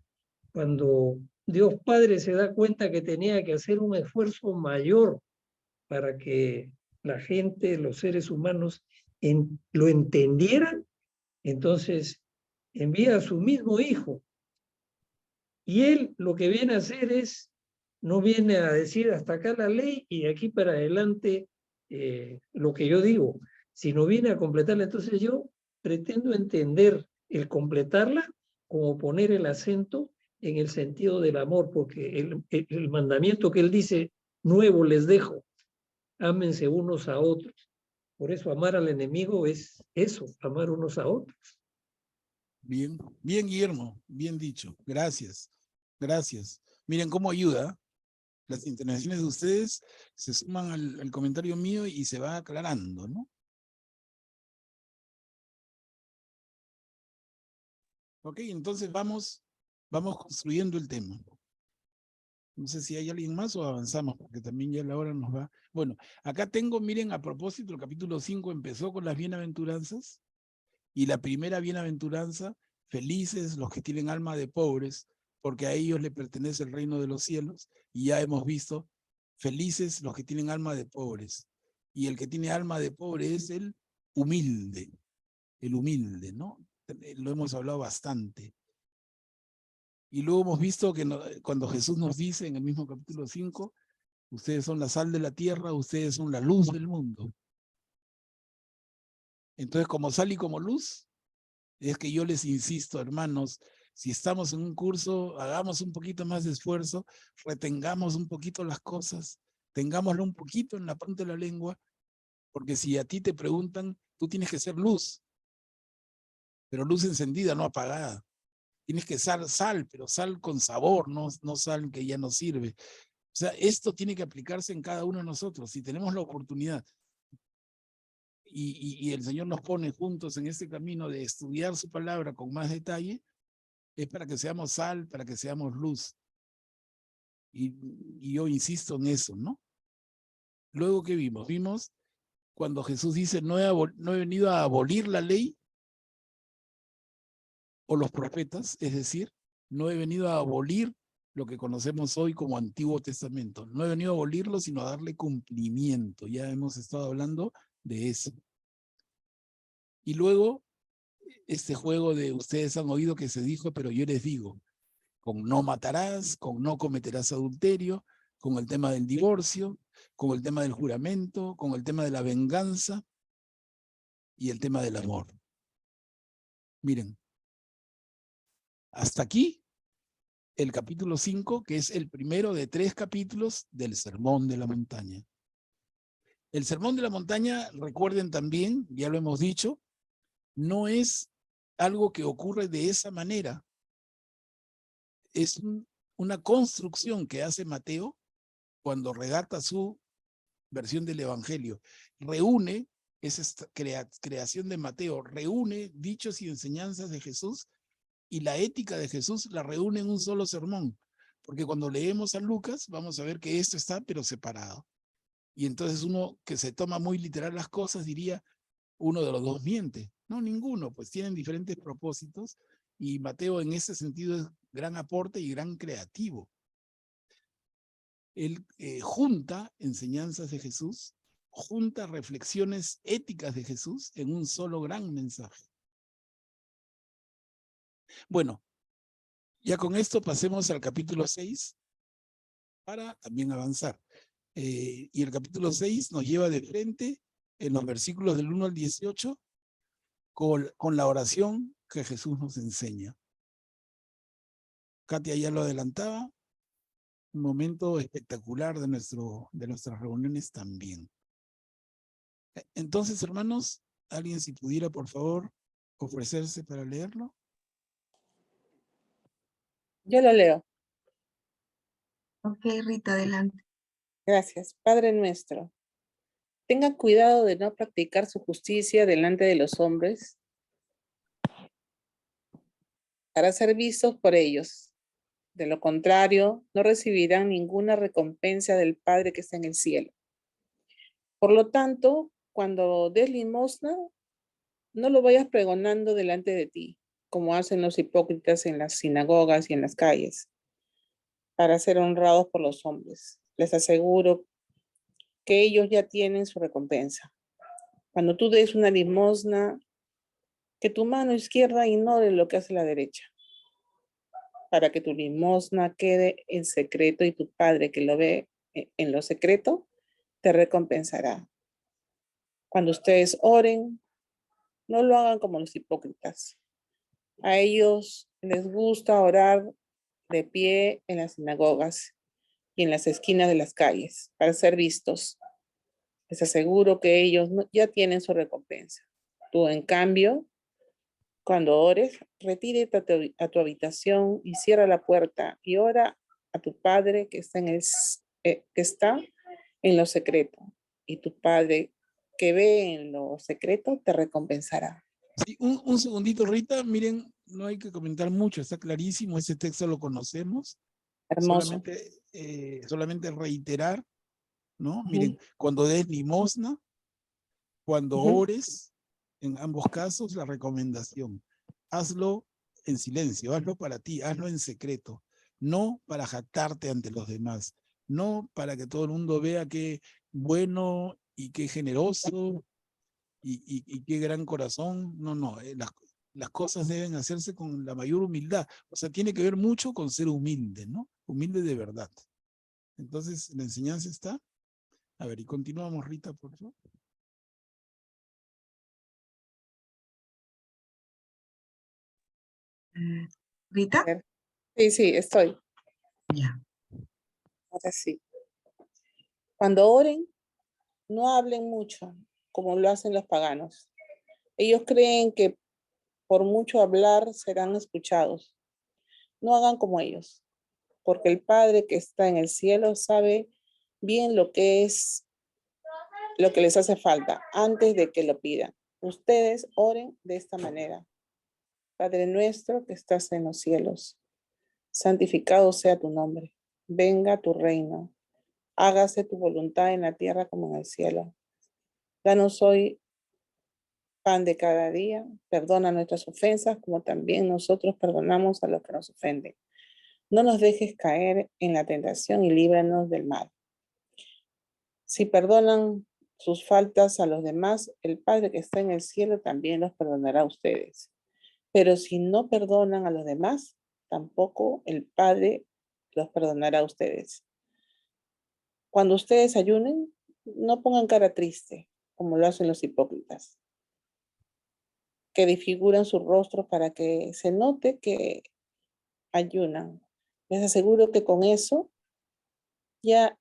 Cuando Dios Padre se da cuenta que tenía que hacer un esfuerzo mayor para que la gente, los seres humanos, lo entendieran, entonces envía a su mismo hijo. Y él lo que viene a hacer es, no viene a decir hasta acá la ley y de aquí para adelante lo que yo digo, sino viene a completarla. Entonces yo pretendo entender el completarla como poner el acento en el sentido del amor, porque el mandamiento que él dice, nuevo les dejo, ámense unos a otros. Por eso amar al enemigo es eso, amar unos a otros. Bien, bien, Guillermo, bien dicho. Gracias, gracias. Miren cómo ayuda. Las intervenciones de ustedes se suman al comentario mío y se va aclarando, ¿no? Ok, entonces vamos construyendo el tema. No sé si hay alguien más o avanzamos, porque también ya la hora nos va. Bueno, acá tengo, miren, a propósito, el capítulo 5 empezó con las bienaventuranzas, y la primera bienaventuranza, felices los que tienen alma de pobres, porque a ellos le pertenece el reino de los cielos, y ya hemos visto, felices los que tienen alma de pobres, y el que tiene alma de pobre es el humilde, ¿no? Lo hemos hablado bastante. Y luego hemos visto que cuando Jesús nos dice en el mismo capítulo 5, ustedes son la sal de la tierra, ustedes son la luz del mundo. Entonces, como sal y como luz, es que yo les insisto, hermanos, si estamos en un curso, hagamos un poquito más de esfuerzo, retengamos un poquito las cosas, tengámoslo un poquito en la punta de la lengua, porque si a ti te preguntan, tú tienes que ser luz, pero luz encendida, no apagada. Tienes que ser sal, pero sal con sabor, no sal que ya no sirve. O sea, esto tiene que aplicarse en cada uno de nosotros. Si tenemos la oportunidad y el Señor nos pone juntos en este camino de estudiar su palabra con más detalle, es para que seamos sal, para que seamos luz. Y yo insisto en eso, ¿no? Luego, ¿qué vimos? Vimos cuando Jesús dice, no he venido a abolir la ley o los profetas, es decir, no he venido a abolir lo que conocemos hoy como Antiguo Testamento. No he venido a abolirlo, sino a darle cumplimiento. Ya hemos estado hablando de eso. Y luego, este juego de ustedes han oído que se dijo, pero yo les digo, con no matarás, con no cometerás adulterio, con el tema del divorcio, con el tema del juramento, con el tema de la venganza y el tema del amor. Miren, hasta aquí el capítulo 5, que es el primero de 3 capítulos del Sermón de la Montaña. El Sermón de la Montaña, recuerden también, ya lo hemos dicho, no es algo que ocurre de esa manera. Es una construcción que hace Mateo cuando redacta su versión del Evangelio. Reúne, esa creación de Mateo, reúne dichos y enseñanzas de Jesús y la ética de Jesús la reúne en un solo sermón. Porque cuando leemos a Lucas, vamos a ver que esto está pero separado. Y entonces uno que se toma muy literal las cosas diría, uno de los dos miente. No, ninguno, pues tienen diferentes propósitos y Mateo en ese sentido es gran aporte y gran creativo. Él junta enseñanzas de Jesús, junta reflexiones éticas de Jesús en un solo gran mensaje. Bueno, ya con esto pasemos al capítulo 6 para también avanzar. Y el capítulo 6 nos lleva de frente en los versículos del 1 al 18 con la oración que Jesús nos enseña. Katia ya lo adelantaba, un momento espectacular de nuestras reuniones también. Entonces, hermanos, alguien si pudiera, por favor, ofrecerse para leerlo. Yo lo leo. Ok, Rita, adelante. Gracias. Padre nuestro, tengan cuidado de no practicar su justicia delante de los hombres para ser vistos por ellos. De lo contrario, no recibirán ninguna recompensa del Padre que está en el cielo. Por lo tanto, cuando des limosna, no lo vayas pregonando delante de ti, como hacen los hipócritas en las sinagogas y en las calles, para ser honrados por los hombres. Les aseguro que ellos ya tienen su recompensa. Cuando tú des una limosna, que tu mano izquierda ignore lo que hace la derecha, para que tu limosna quede en secreto y tu Padre que lo ve en lo secreto te recompensará. Cuando ustedes oren, no lo hagan como los hipócritas. A ellos les gusta orar de pie en las sinagogas y en las esquinas de las calles para ser vistos. Les aseguro que ellos ya tienen su recompensa. Tú, en cambio, cuando ores, retírate a tu habitación y cierra la puerta y ora a tu Padre que está en lo secreto. Y tu Padre que ve en lo secreto te recompensará. Sí, un segundito, Rita. Miren, no hay que comentar mucho, está clarísimo, ese texto lo conocemos. Hermoso. Solamente reiterar, ¿no? Miren, cuando des limosna, cuando ores, en ambos casos, la recomendación. Hazlo en silencio, hazlo para ti, hazlo en secreto. No para jactarte ante los demás, no para que todo el mundo vea qué bueno y qué generoso y qué gran corazón. No, no, las cosas deben hacerse con la mayor humildad. O sea, tiene que ver mucho con ser humilde, ¿no? Humilde de verdad. Entonces, la enseñanza está. A ver, y continuamos, Rita, por favor. Rita. Sí, estoy. Ya. Ahora sí. Cuando oren, no hablen mucho, como lo hacen los paganos. Ellos creen que por mucho hablar serán escuchados. No hagan como ellos, porque el Padre que está en el cielo sabe bien lo que les hace falta antes de que lo pidan. Ustedes oren de esta manera. Padre nuestro que estás en los cielos, santificado sea tu nombre. Venga tu reino. Hágase tu voluntad en la tierra como en el cielo. Danos hoy pan de cada día, perdona nuestras ofensas como también nosotros perdonamos a los que nos ofenden. No nos dejes caer en la tentación y líbranos del mal. Si perdonan sus faltas a los demás, el Padre que está en el cielo también los perdonará a ustedes. Pero si no perdonan a los demás, tampoco el Padre los perdonará a ustedes. Cuando ustedes ayunen, no pongan cara triste, como lo hacen los hipócritas, que desfiguran su rostro para que se note que ayunan. Les aseguro que con eso ya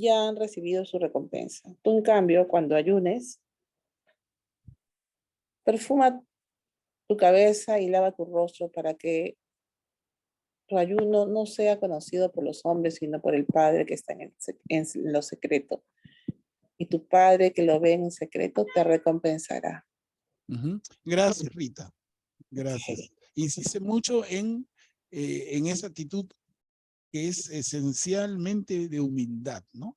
han recibido su recompensa. Tú, en cambio, cuando ayunes, perfuma tu cabeza y lava tu rostro para que tu ayuno no sea conocido por los hombres, sino por el Padre que está en lo secreto. Y tu Padre que lo ve en secreto te recompensará. Gracias, Rita. Gracias. Ok. Insiste mucho en esa actitud que es esencialmente de humildad, ¿no?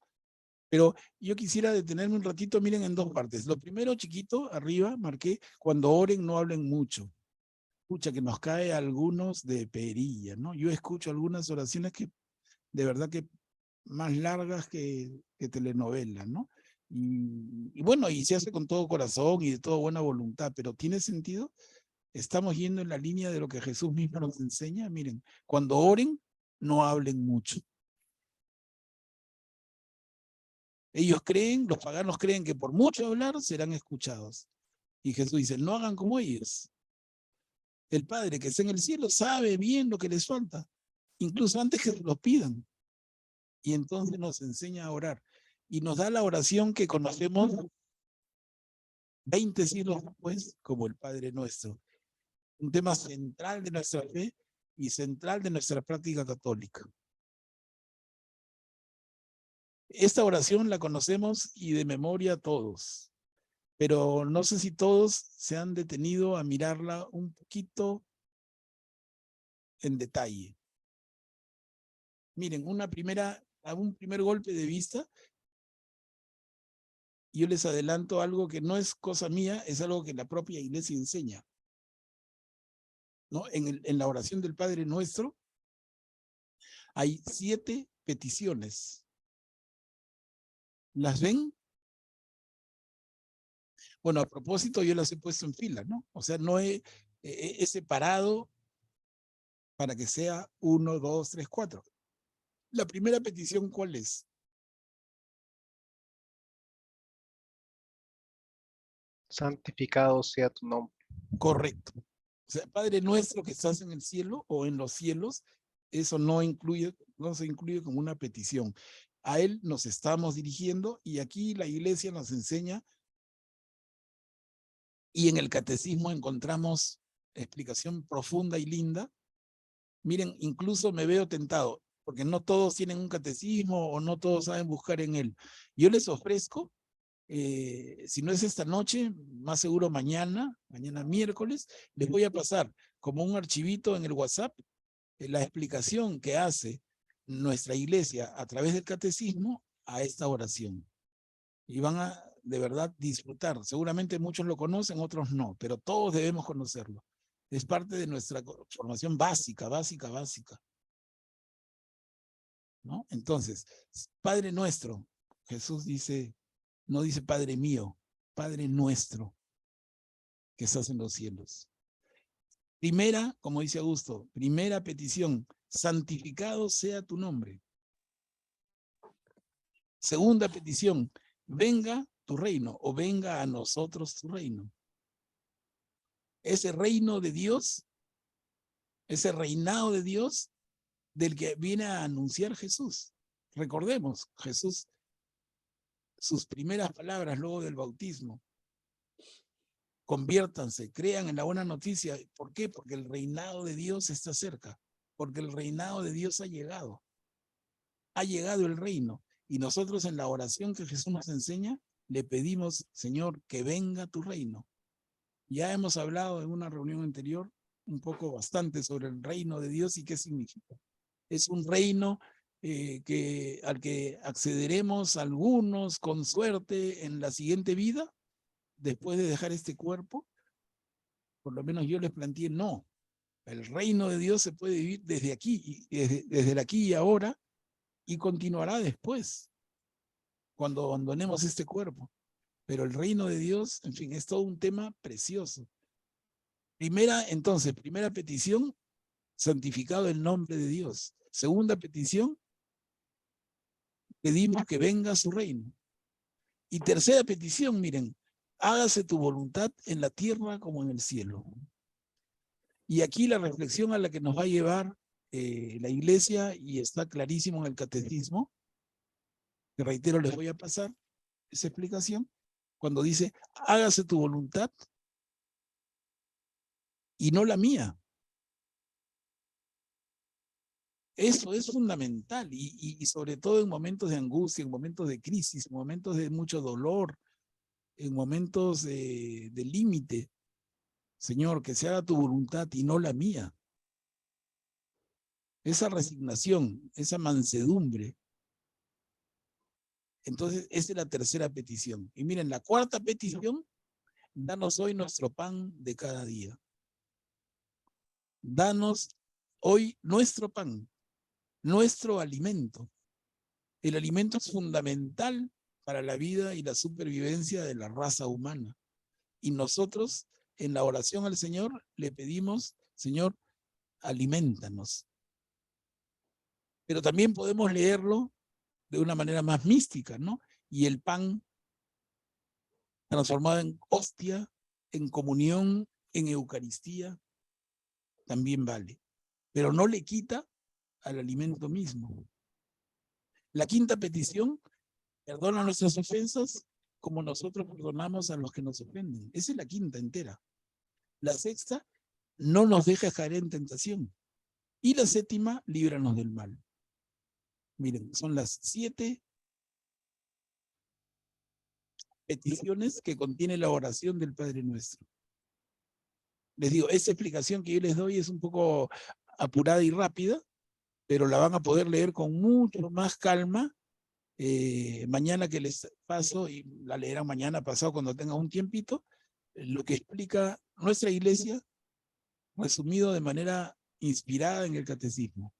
Pero yo quisiera detenerme un ratito, miren, en dos partes. Lo primero, chiquito, arriba, marqué, cuando oren no hablen mucho. Escucha que nos cae a algunos de perilla, ¿no? Yo escucho algunas oraciones que de verdad que más largas que telenovelas, ¿no? Y bueno, y se hace con todo corazón y de toda buena voluntad, pero ¿tiene sentido? Estamos yendo en la línea de lo que Jesús mismo nos enseña. Miren, cuando oren, no hablen mucho. Ellos creen, los paganos creen que por mucho hablar serán escuchados. Y Jesús dice, no hagan como ellos. El Padre que está en el cielo sabe bien lo que les falta, incluso antes que se lo pidan. Y entonces nos enseña a orar. Y nos da la oración que conocemos 20 siglos después como el Padre Nuestro. Un tema central de nuestra fe y central de nuestra práctica católica. Esta oración la conocemos y de memoria todos, pero no sé si todos se han detenido a mirarla un poquito en detalle. Miren, a un primer golpe de vista, yo les adelanto algo que no es cosa mía, es algo que la propia Iglesia enseña, ¿no? En la oración del Padre Nuestro hay 7 peticiones. ¿Las ven? Bueno, a propósito, yo las he puesto en fila, ¿no? O sea, no he separado para que sea 1, 2, 3, 4. La primera petición, ¿cuál es? Santificado sea tu nombre. Correcto. O sea, Padre Nuestro que estás en el cielo o en los cielos, eso no se incluye como una petición. A Él nos estamos dirigiendo y aquí la Iglesia nos enseña y en el catecismo encontramos explicación profunda y linda. Miren, incluso me veo tentado, porque no todos tienen un catecismo o no todos saben buscar en él. Yo les ofrezco, si no es esta noche, más seguro mañana miércoles, les voy a pasar como un archivito en el WhatsApp la explicación que hace nuestra iglesia a través del catecismo a esta oración. Y van a, de verdad, disfrutar. Seguramente muchos lo conocen, otros no, pero todos debemos conocerlo. Es parte de nuestra formación básica. ¿No? Entonces, Padre Nuestro, Jesús dice, no dice Padre mío, Padre Nuestro, que estás en los cielos. Primera, como dice Augusto, primera petición, santificado sea tu nombre. Segunda petición, venga tu reino o venga a nosotros tu reino. Ese reino de Dios, ese reinado de Dios del que viene a anunciar Jesús. Recordemos, Jesús, sus primeras palabras luego del bautismo, conviértanse, crean en la buena noticia. ¿Por qué? Porque el reinado de Dios está cerca, porque el reinado de Dios ha llegado el reino. Y nosotros en la oración que Jesús nos enseña, le pedimos, Señor, que venga tu reino. Ya hemos hablado en una reunión anterior un poco bastante sobre el reino de Dios y qué significa. Es un reino al que accederemos algunos con suerte en la siguiente vida, después de dejar este cuerpo? Por lo menos yo les planteé, no. El reino de Dios se puede vivir desde aquí, desde el aquí y ahora, y continuará después, cuando abandonemos este cuerpo. Pero el reino de Dios, en fin, es todo un tema precioso. Primera petición, santificado el nombre de Dios. Segunda petición, pedimos que venga su reino. Y tercera petición, miren, hágase tu voluntad en la tierra como en el cielo. Y aquí la reflexión a la que nos va a llevar la iglesia, y está clarísimo en el catecismo, que reitero, les voy a pasar esa explicación, cuando dice, hágase tu voluntad y no la mía. Eso es fundamental, y sobre todo en momentos de angustia, en momentos de crisis, en momentos de mucho dolor, en momentos de límite. Señor, que se haga tu voluntad y no la mía. Esa resignación, esa mansedumbre. Entonces, esa es la tercera petición. Y miren, la cuarta petición, danos hoy nuestro pan de cada día. Danos hoy nuestro pan, nuestro alimento. El alimento es fundamental para la vida y la supervivencia de la raza humana. Y nosotros, en la oración al Señor, le pedimos, Señor, aliméntanos. Pero también podemos leerlo de una manera más mística, ¿no? Y el pan transformado en hostia, en comunión, en Eucaristía, también vale. Pero no le quita al alimento mismo. La quinta petición, perdona nuestras ofensas como nosotros perdonamos a los que nos ofenden. Esa es la quinta entera. La sexta, no nos dejes caer en tentación. Y la séptima, líbranos del mal. Miren, son las 7 peticiones que contiene la oración del Padre Nuestro. Les digo, esa explicación que yo les doy es un poco apurada y rápida, pero la van a poder leer con mucho más calma mañana, que les paso, y la leerán mañana pasado cuando tengan un tiempito, lo que explica nuestra iglesia, resumido de manera inspirada en el catecismo.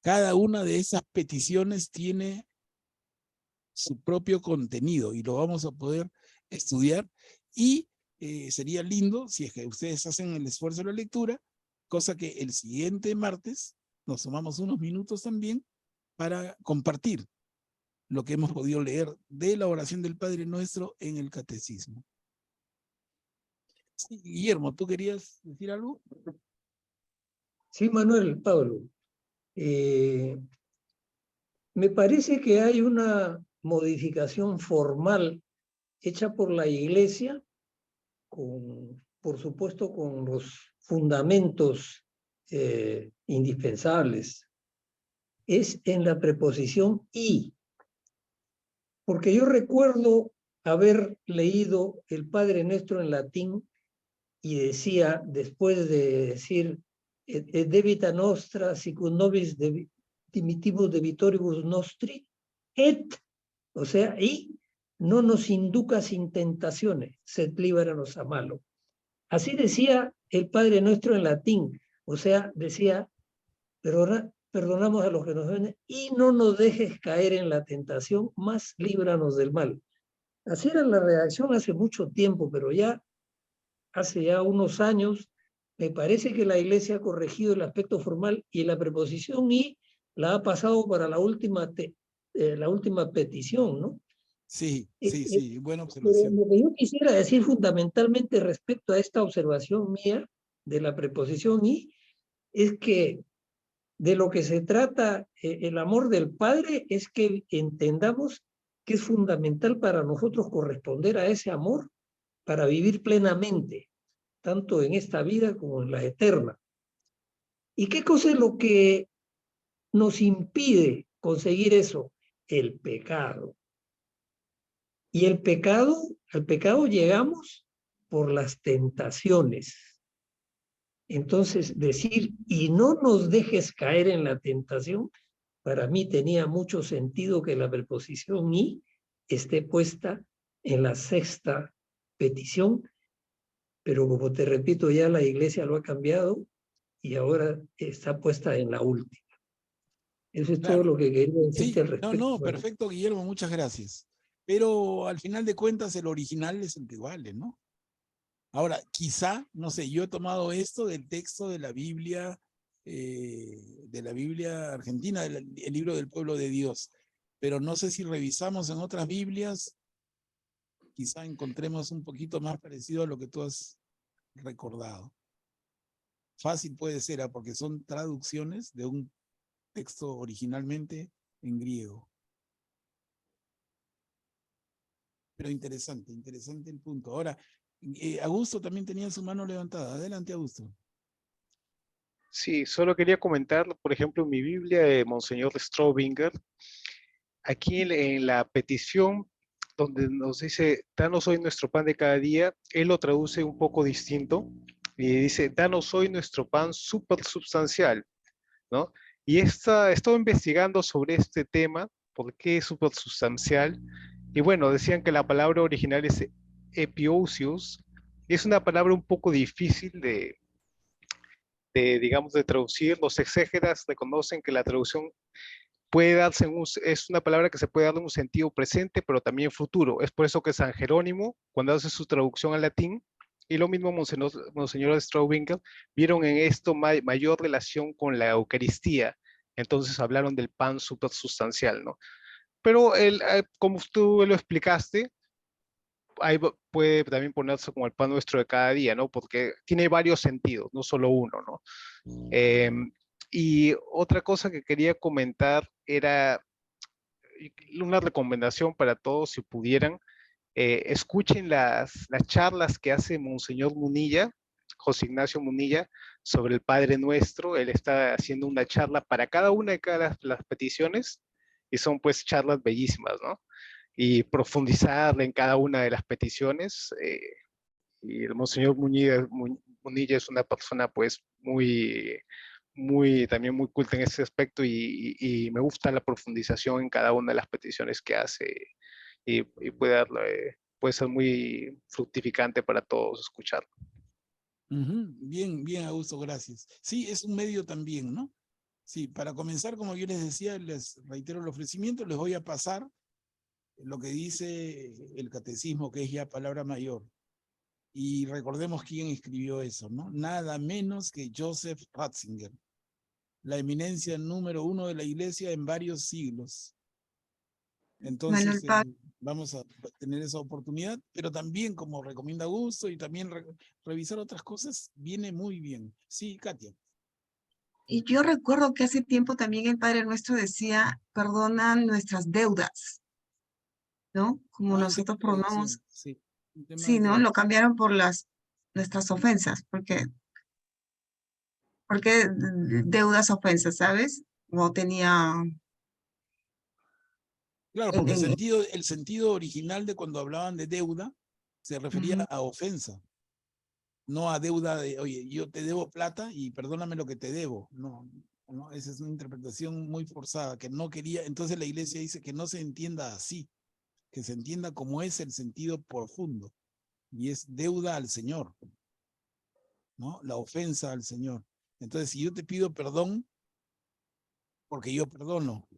Cada una de esas peticiones tiene su propio contenido y lo vamos a poder estudiar, y sería lindo si es que ustedes hacen el esfuerzo de la lectura, cosa que el siguiente martes nos tomamos unos minutos también para compartir lo que hemos podido leer de la oración del Padre Nuestro en el catecismo. Sí, Guillermo, ¿tú querías decir algo? Sí, Manuel, Pablo. Me parece que hay una modificación formal hecha por la Iglesia, por supuesto con los fundamentos indispensables. Es en la preposición y. Porque yo recuerdo haber leído el Padre Nuestro en latín y decía, después de decir et debita nostra sicut nobis dimittivus debitoribus nostri, o sea, y no nos inducas en tentaciones, sed líbranos a malo. Así decía el Padre Nuestro en latín, o sea, decía, perdonamos a los que nos ofenden y no nos dejes caer en la tentación, más líbranos del mal. Así era la redacción hace mucho tiempo, pero ya hace ya unos años me parece que la Iglesia ha corregido el aspecto formal y la preposición y la ha pasado para la última petición, ¿no? Sí, sí, buena Pero observación. lo que yo quisiera decir fundamentalmente respecto a esta observación mía de la preposición y es que de lo que se trata el amor del Padre es que entendamos que es fundamental para nosotros corresponder a ese amor para vivir plenamente, tanto en esta vida como en la eterna. ¿Y qué cosa es lo que nos impide conseguir eso? El pecado. Y al pecado llegamos por las tentaciones. Entonces, decir, y no nos dejes caer en la tentación, para mí tenía mucho sentido que la preposición y esté puesta en la sexta petición, pero como te repito, ya la iglesia lo ha cambiado y ahora está puesta en la última. Eso es todo Claro. lo que quería decirte Sí, al respecto. no, perfecto, Guillermo, muchas gracias. Pero al final de cuentas el original es el que vale, ¿no? Ahora, quizá, no sé, yo he tomado esto del texto de la Biblia argentina, el libro del pueblo de Dios, pero no sé si revisamos en otras Biblias, quizá encontremos un poquito más parecido a lo que tú has recordado. Fácil puede ser, porque son traducciones de un texto originalmente en griego. Pero interesante, interesante el punto. Ahora, Augusto también tenía su mano levantada. Adelante, Augusto. Sí, solo quería comentar, por ejemplo, en mi Biblia de Monseñor Straubinger, aquí en la petición donde nos dice, danos hoy nuestro pan de cada día, él lo traduce un poco distinto y dice, danos hoy nuestro pan supersubstancial, ¿no? Y he estado investigando sobre este tema, por qué es supersubstancial, y bueno, decían que la palabra original es epiousios, y es una palabra un poco difícil digamos, de traducir. Los exégetas reconocen que la traducción puede darse es una palabra que se puede dar en un sentido presente, pero también futuro. Es por eso que San Jerónimo, cuando hace su traducción al latín, y lo mismo Monseñor Straubinger, vieron en esto mayor relación con la Eucaristía. Entonces hablaron del pan supersustancial, ¿no? Pero como tú lo explicaste, ahí puede también ponerse como el pan nuestro de cada día, ¿no? Porque tiene varios sentidos, no solo uno, ¿no? Y otra cosa que quería comentar era una recomendación para todos, si pudieran, escuchen las charlas que hace Monseñor Munilla, José Ignacio Munilla, sobre el Padre Nuestro. Él está haciendo una charla para cada una de las peticiones y son pues charlas bellísimas, ¿no? Y profundizar en cada una de las peticiones. Y el Monseñor Munilla es una persona pues también muy culta en ese aspecto y me gusta la profundización en cada una de las peticiones que hace y puede ser muy fructificante para todos escucharlo. Bien, bien, Augusto, gracias. Sí, es un medio también, ¿no? Sí, para comenzar, como yo les decía, les reitero el ofrecimiento, les voy a pasar lo que dice el catecismo, que es ya palabra mayor. Y recordemos quién escribió eso, ¿no? Nada menos que Joseph Ratzinger, la eminencia número 1 de la iglesia en varios siglos. Entonces, vamos a tener esa oportunidad, pero también, como recomienda Augusto, y también revisar otras cosas, viene muy bien. Sí, Katia. Y yo recuerdo que hace tiempo también el Padre Nuestro decía, perdona nuestras deudas, ¿no? Como nosotros perdonamos. Sí, Sí, ¿no? Lo cambiaron por nuestras ofensas, porque deudas ofensas, ¿sabes? No tenía... Claro, porque el sentido original de cuando hablaban de deuda se refería a ofensa, no a deuda de, oye, yo te debo plata y perdóname lo que te debo. No, no, esa es una interpretación muy forzada, que no quería, entonces la iglesia dice que no se entienda así, que se entienda como es el sentido profundo, y es deuda al Señor, ¿no? La ofensa al Señor. Entonces, si yo te pido perdón, porque yo perdono,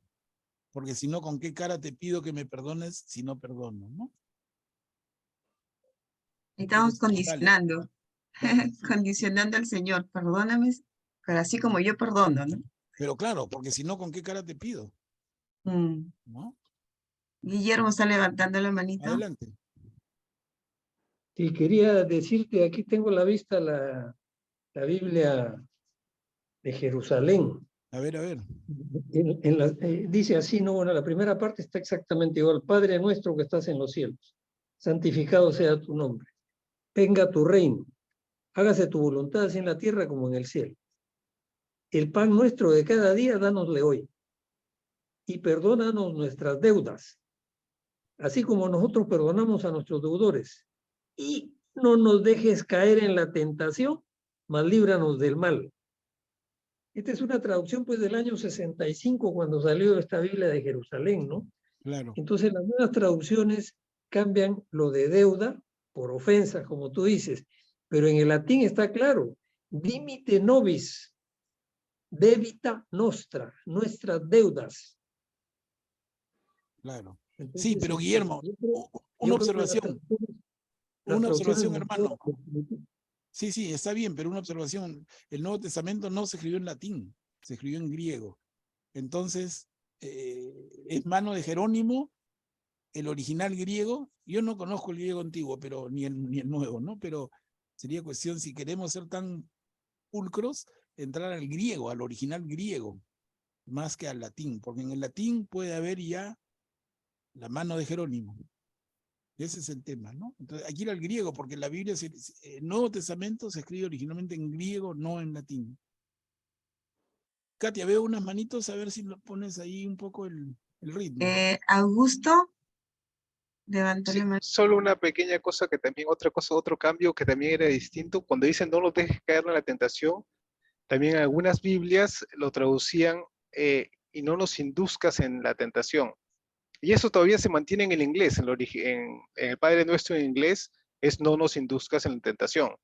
porque si no, ¿con qué cara te pido que me perdones si no perdono, no? Estamos condicionando, condicionando al Señor, perdóname, pero así como yo perdono, ¿no? Pero claro, porque si no, ¿con qué cara te pido? ¿No? Guillermo está levantando la manita. Adelante. Sí, quería decirte, aquí tengo a la vista la Biblia de Jerusalén. A ver. Dice así, no, bueno, la primera parte está exactamente igual. Padre nuestro que estás en los cielos, santificado sea tu nombre. Venga tu reino. Hágase tu voluntad así en la tierra como en el cielo. El pan nuestro de cada día, dánosle hoy. Y perdónanos nuestras deudas, así como nosotros perdonamos a nuestros deudores. Y no nos dejes caer en la tentación, mas líbranos del mal. Esta es una traducción pues del año 65 cuando salió esta Biblia de Jerusalén, ¿no? Claro. Entonces las nuevas traducciones cambian lo de deuda por ofensa, como tú dices, pero en el latín está claro, dimite nobis, debita nostra, nuestras deudas. Claro. Entonces, Sí, pero Guillermo, una observación. Una observación, hermano. Sí, sí, está bien, pero una observación. El Nuevo Testamento no se escribió en latín, se escribió en griego. Entonces, es mano de Jerónimo, el original griego. Yo no conozco el griego antiguo, pero ni el nuevo, ¿no? Pero sería cuestión, si queremos ser tan pulcros, entrar al griego, al original griego, más que al latín, porque en el latín puede haber ya la mano de Jerónimo. Ese es el tema, ¿no? Entonces, hay que ir al griego, porque la Biblia, el Nuevo Testamento se escribe originalmente en griego, no en latín. Katia, veo unas manitos, a ver si lo pones ahí un poco el ritmo. Augusto, levantó Sí, la mano. solo una pequeña cosa que también, otro cambio que también era distinto. Cuando dicen no los dejes caer en la tentación, también algunas Biblias lo traducían y no nos induzcas en la tentación. Y eso todavía se mantiene en el inglés, en el Padre Nuestro en inglés es no nos induzcas en la tentación,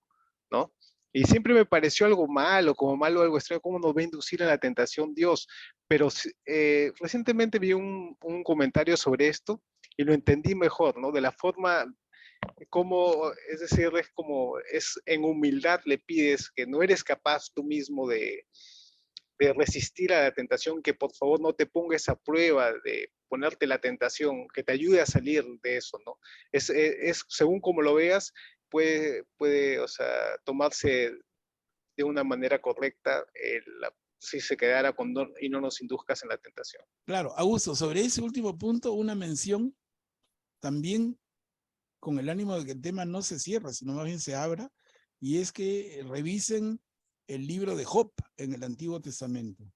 ¿no? Y siempre me pareció algo malo, como malo, algo extraño, cómo nos va a inducir en la tentación Dios. Pero recientemente vi un comentario sobre esto y lo entendí mejor, ¿no? De la forma como, es decir, es como, es en humildad le pides que no eres capaz tú mismo de resistir a la tentación, que por favor no te ponga esa prueba de ponerte la tentación, que te ayude a salir de eso, ¿no? Es según como lo veas, puede, o sea, tomarse de una manera correcta si se quedara con y no nos induzcas en la tentación. Claro, Augusto, sobre ese último punto, una mención también con el ánimo de que el tema no se cierre, sino más bien se abra, y es que revisen el libro de Job en el Antiguo Testamento.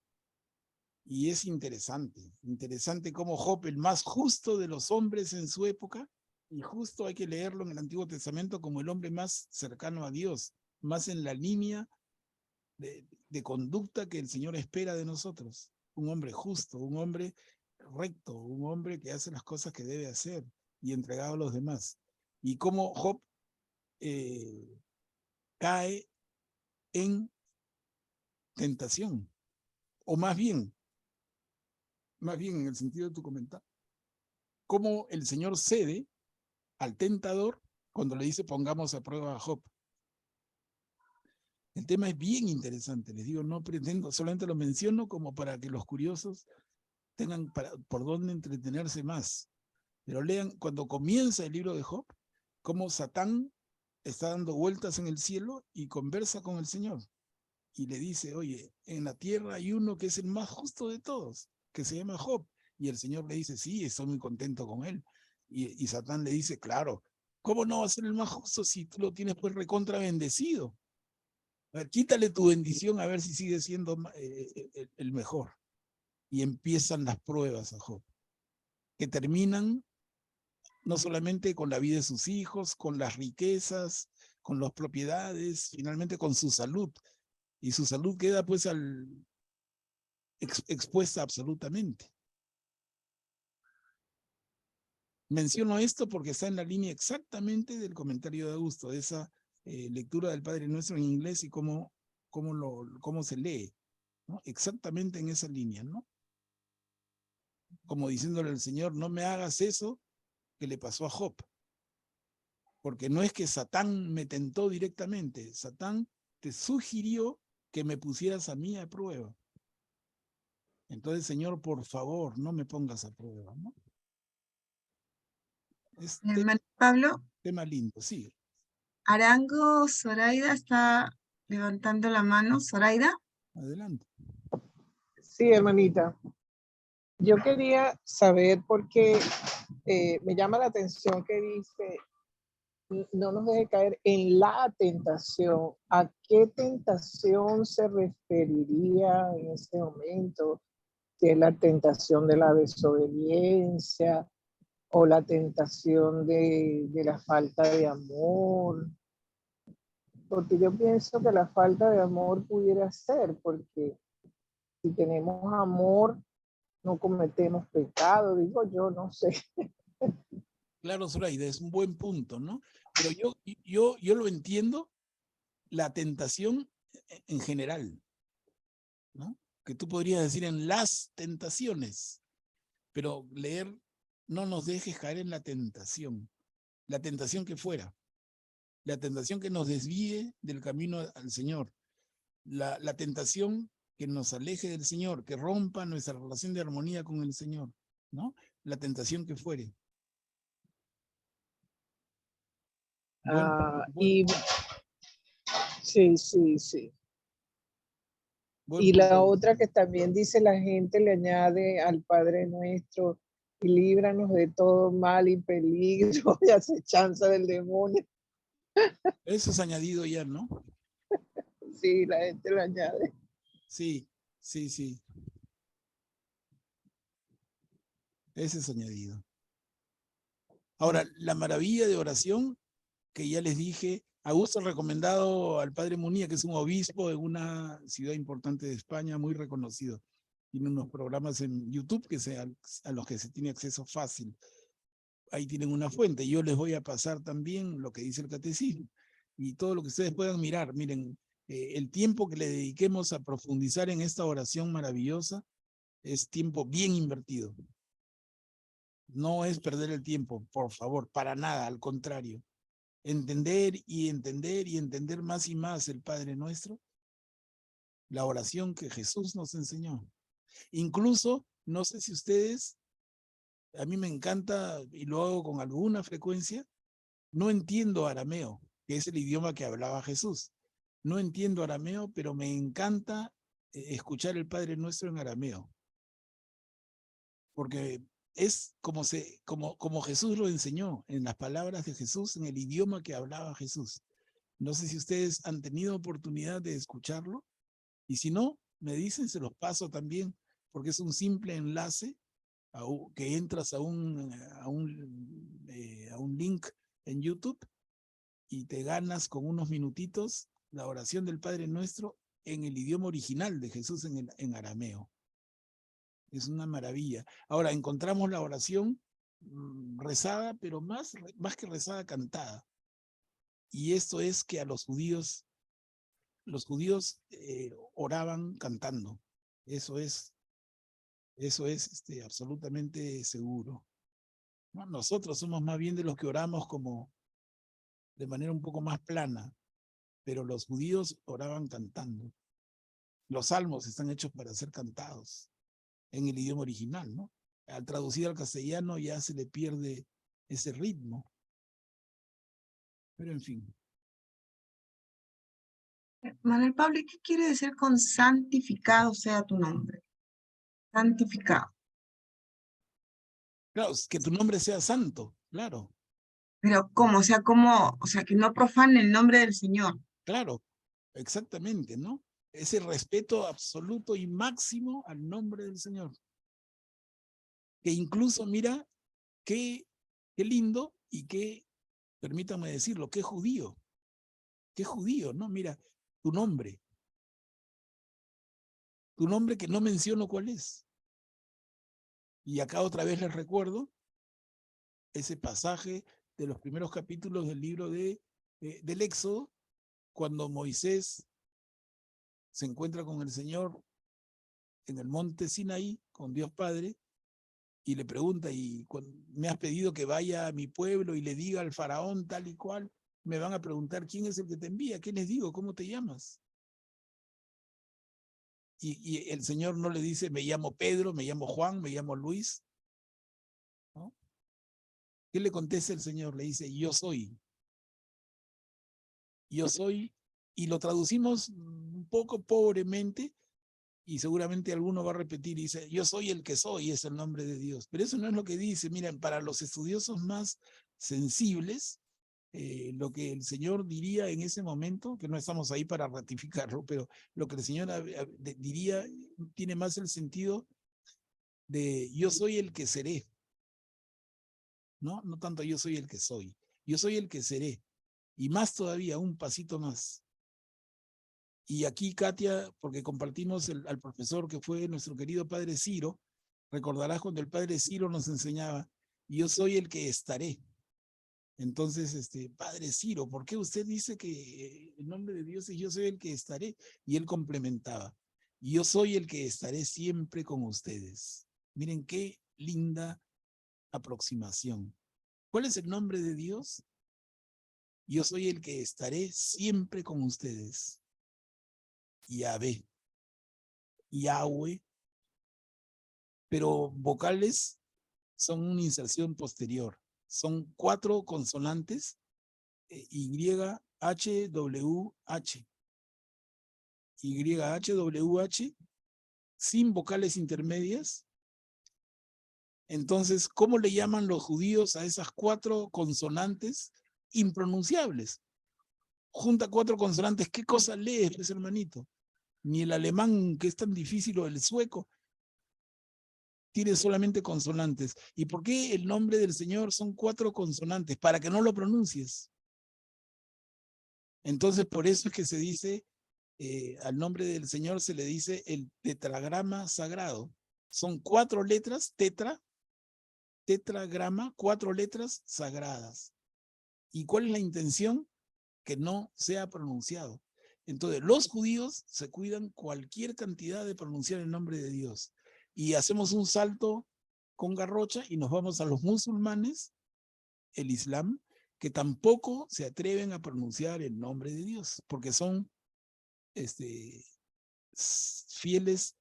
Y es interesante cómo Job, el más justo de los hombres en su época, y justo hay que leerlo en el Antiguo Testamento como el hombre más cercano a Dios, más en la línea de conducta que el Señor espera de nosotros. Un hombre justo, un hombre recto, un hombre que hace las cosas que debe hacer y entregado a los demás. Y cómo Job cae en tentación, o más bien en el sentido de tu comentario, cómo el Señor cede al tentador cuando le dice pongamos a prueba a Job. El tema es bien interesante, les digo, no pretendo, solamente lo menciono como para que los curiosos tengan por dónde entretenerse más. Pero lean, cuando comienza el libro de Job, cómo Satán está dando vueltas en el cielo y conversa con el Señor. Y le dice, oye, en la tierra hay uno que es el más justo de todos, que se llama Job. Y el Señor le dice, sí, estoy muy contento con él. Y Satán le dice, claro, ¿cómo no va a ser el más justo si tú lo tienes pues recontra bendecido? A ver, quítale tu bendición a ver si sigue siendo el mejor. Y empiezan las pruebas a Job, que terminan no solamente con la vida de sus hijos, con las riquezas, con las propiedades, finalmente con su salud. Y su salud queda pues expuesta absolutamente. Menciono esto porque está en la línea exactamente del comentario de Augusto, de esa lectura del Padre Nuestro en inglés y cómo se lee, ¿no? Exactamente en esa línea, ¿no? Como diciéndole al Señor, no me hagas eso que le pasó a Job. Porque no es que Satán me tentó directamente, Satán te sugirió que me pusieras a mí a prueba. Entonces, Señor, por favor, no me pongas a prueba, ¿no? Es Hermano Pablo, tema lindo, sí. Arango Zoraida está levantando la mano. Zoraida. Adelante. Sí, hermanita. Yo quería saber por qué me llama la atención que dice, no nos deje caer en la tentación. ¿A qué tentación se referiría en este momento? Si es la tentación de la desobediencia o la tentación de la falta de amor. Porque yo pienso que la falta de amor pudiera ser, porque si tenemos amor, no cometemos pecado, digo yo, no sé. Claro, Zoraida, es un buen punto, ¿no? Pero yo lo entiendo, la tentación en general, ¿no? Que tú podrías decir en las tentaciones, pero leer no nos dejes caer en la tentación que fuera, la tentación que nos desvíe del camino al Señor, la tentación que nos aleje del Señor, que rompa nuestra relación de armonía con el Señor, ¿no? La tentación que fuere. Y sí, sí, sí. Buen Y la punto. otra que también dice la gente, le añade al Padre Nuestro, y líbranos de todo mal y peligro y acechanza del demonio. Eso es añadido ya, ¿no? Sí, la gente lo añade. Sí, sí, sí. Ese es añadido. Ahora, la maravilla de oración, que ya les dije, Augusto ha recomendado al padre Munía, que es un obispo de una ciudad importante de España, muy reconocido. Tiene unos programas en YouTube a los que se tiene acceso fácil. Ahí tienen una fuente. Yo les voy a pasar también lo que dice el catecismo y todo lo que ustedes puedan mirar. Miren, el tiempo que le dediquemos a profundizar en esta oración maravillosa es tiempo bien invertido. No es perder el tiempo, por favor, para nada, al contrario. Entender y entender y entender más y más el Padre Nuestro, la oración que Jesús nos enseñó. Incluso, no sé si ustedes, a mí me encanta y lo hago con alguna frecuencia, no entiendo arameo, que es el idioma que hablaba Jesús. No entiendo arameo, pero me encanta escuchar el Padre Nuestro en arameo. Porque es como Jesús lo enseñó, en las palabras de Jesús, en el idioma que hablaba Jesús. No sé si ustedes han tenido oportunidad de escucharlo, y si no, me dicen, se los paso también, porque es un simple enlace que entras a un link en YouTube y te ganas con unos minutitos la oración del Padre Nuestro en el idioma original de Jesús en arameo. Es una maravilla. Ahora, encontramos la oración rezada, pero más que rezada, cantada. Y esto es que a los judíos oraban cantando. Eso es absolutamente seguro. ¿No? Nosotros somos más bien de los que oramos como de manera un poco más plana, pero los judíos oraban cantando. Los salmos están hechos para ser cantados en el idioma original, ¿no? Al traducir al castellano ya se le pierde ese ritmo. Pero en fin. Manuel Pablo, ¿qué quiere decir con santificado sea tu nombre? Santificado. Claro, que tu nombre sea santo, claro, Pero ¿cómo? O sea, que no profane el nombre del Señor. claro, exactamente, ¿no? Ese respeto absoluto y máximo al nombre del Señor. Que incluso, mira, qué lindo y qué, permítanme decirlo, qué judío, ¿no? Mira, tu nombre que no menciono cuál es. Y acá otra vez les recuerdo ese pasaje de los primeros capítulos del libro del Éxodo, cuando Moisés se encuentra con el Señor en el monte Sinaí, con Dios Padre, y le pregunta, y me has pedido que vaya a mi pueblo y le diga al faraón tal y cual, me van a preguntar quién es el que te envía, ¿qué les digo? ¿Cómo te llamas? Y el Señor no le dice, me llamo Pedro, me llamo Juan, me llamo Luis, ¿no? ¿Qué le contesta el Señor? Le dice, yo soy, y lo traducimos un poco pobremente, y seguramente alguno va a repetir y dice, yo soy el que soy, es el nombre de Dios. Pero eso no es lo que dice. Miren, para los estudiosos más sensibles, lo que el Señor diría en ese momento, que no estamos ahí para ratificarlo, pero lo que el Señor diría tiene más el sentido de yo soy el que seré. No tanto yo soy el que soy. Yo soy el que seré. Y más todavía, un pasito más. Y aquí, Katia, porque compartimos al profesor que fue nuestro querido padre Ciro, recordarás cuando el padre Ciro nos enseñaba, yo soy el que estaré. Entonces, padre Ciro, ¿por qué usted dice que el nombre de Dios es yo soy el que estaré? Y él complementaba, yo soy el que estaré siempre con ustedes. Miren qué linda aproximación. ¿Cuál es el nombre de Dios? Yo soy el que estaré siempre con ustedes. Yahvé, Yahweh, pero vocales son una inserción posterior. Son 4 consonantes, YHWH, YHWH, sin vocales intermedias. Entonces, ¿cómo le llaman los judíos a esas 4 consonantes impronunciables? Junta 4 consonantes, ¿qué cosa lees, pues, hermanito? Ni el alemán, que es tan difícil, o el sueco, tiene solamente consonantes. ¿Y por qué el nombre del Señor son 4 consonantes? Para que no lo pronuncies. Entonces, por eso es que se dice, al nombre del Señor se le dice el tetragrama sagrado. Son 4 letras, tetragrama, 4 letras sagradas. ¿Y cuál es la intención? Que no sea pronunciado. Entonces, los judíos se cuidan cualquier cantidad de pronunciar el nombre de Dios. Y hacemos un salto con garrocha y nos vamos a los musulmanes, el Islam, que tampoco se atreven a pronunciar el nombre de Dios, porque son fieles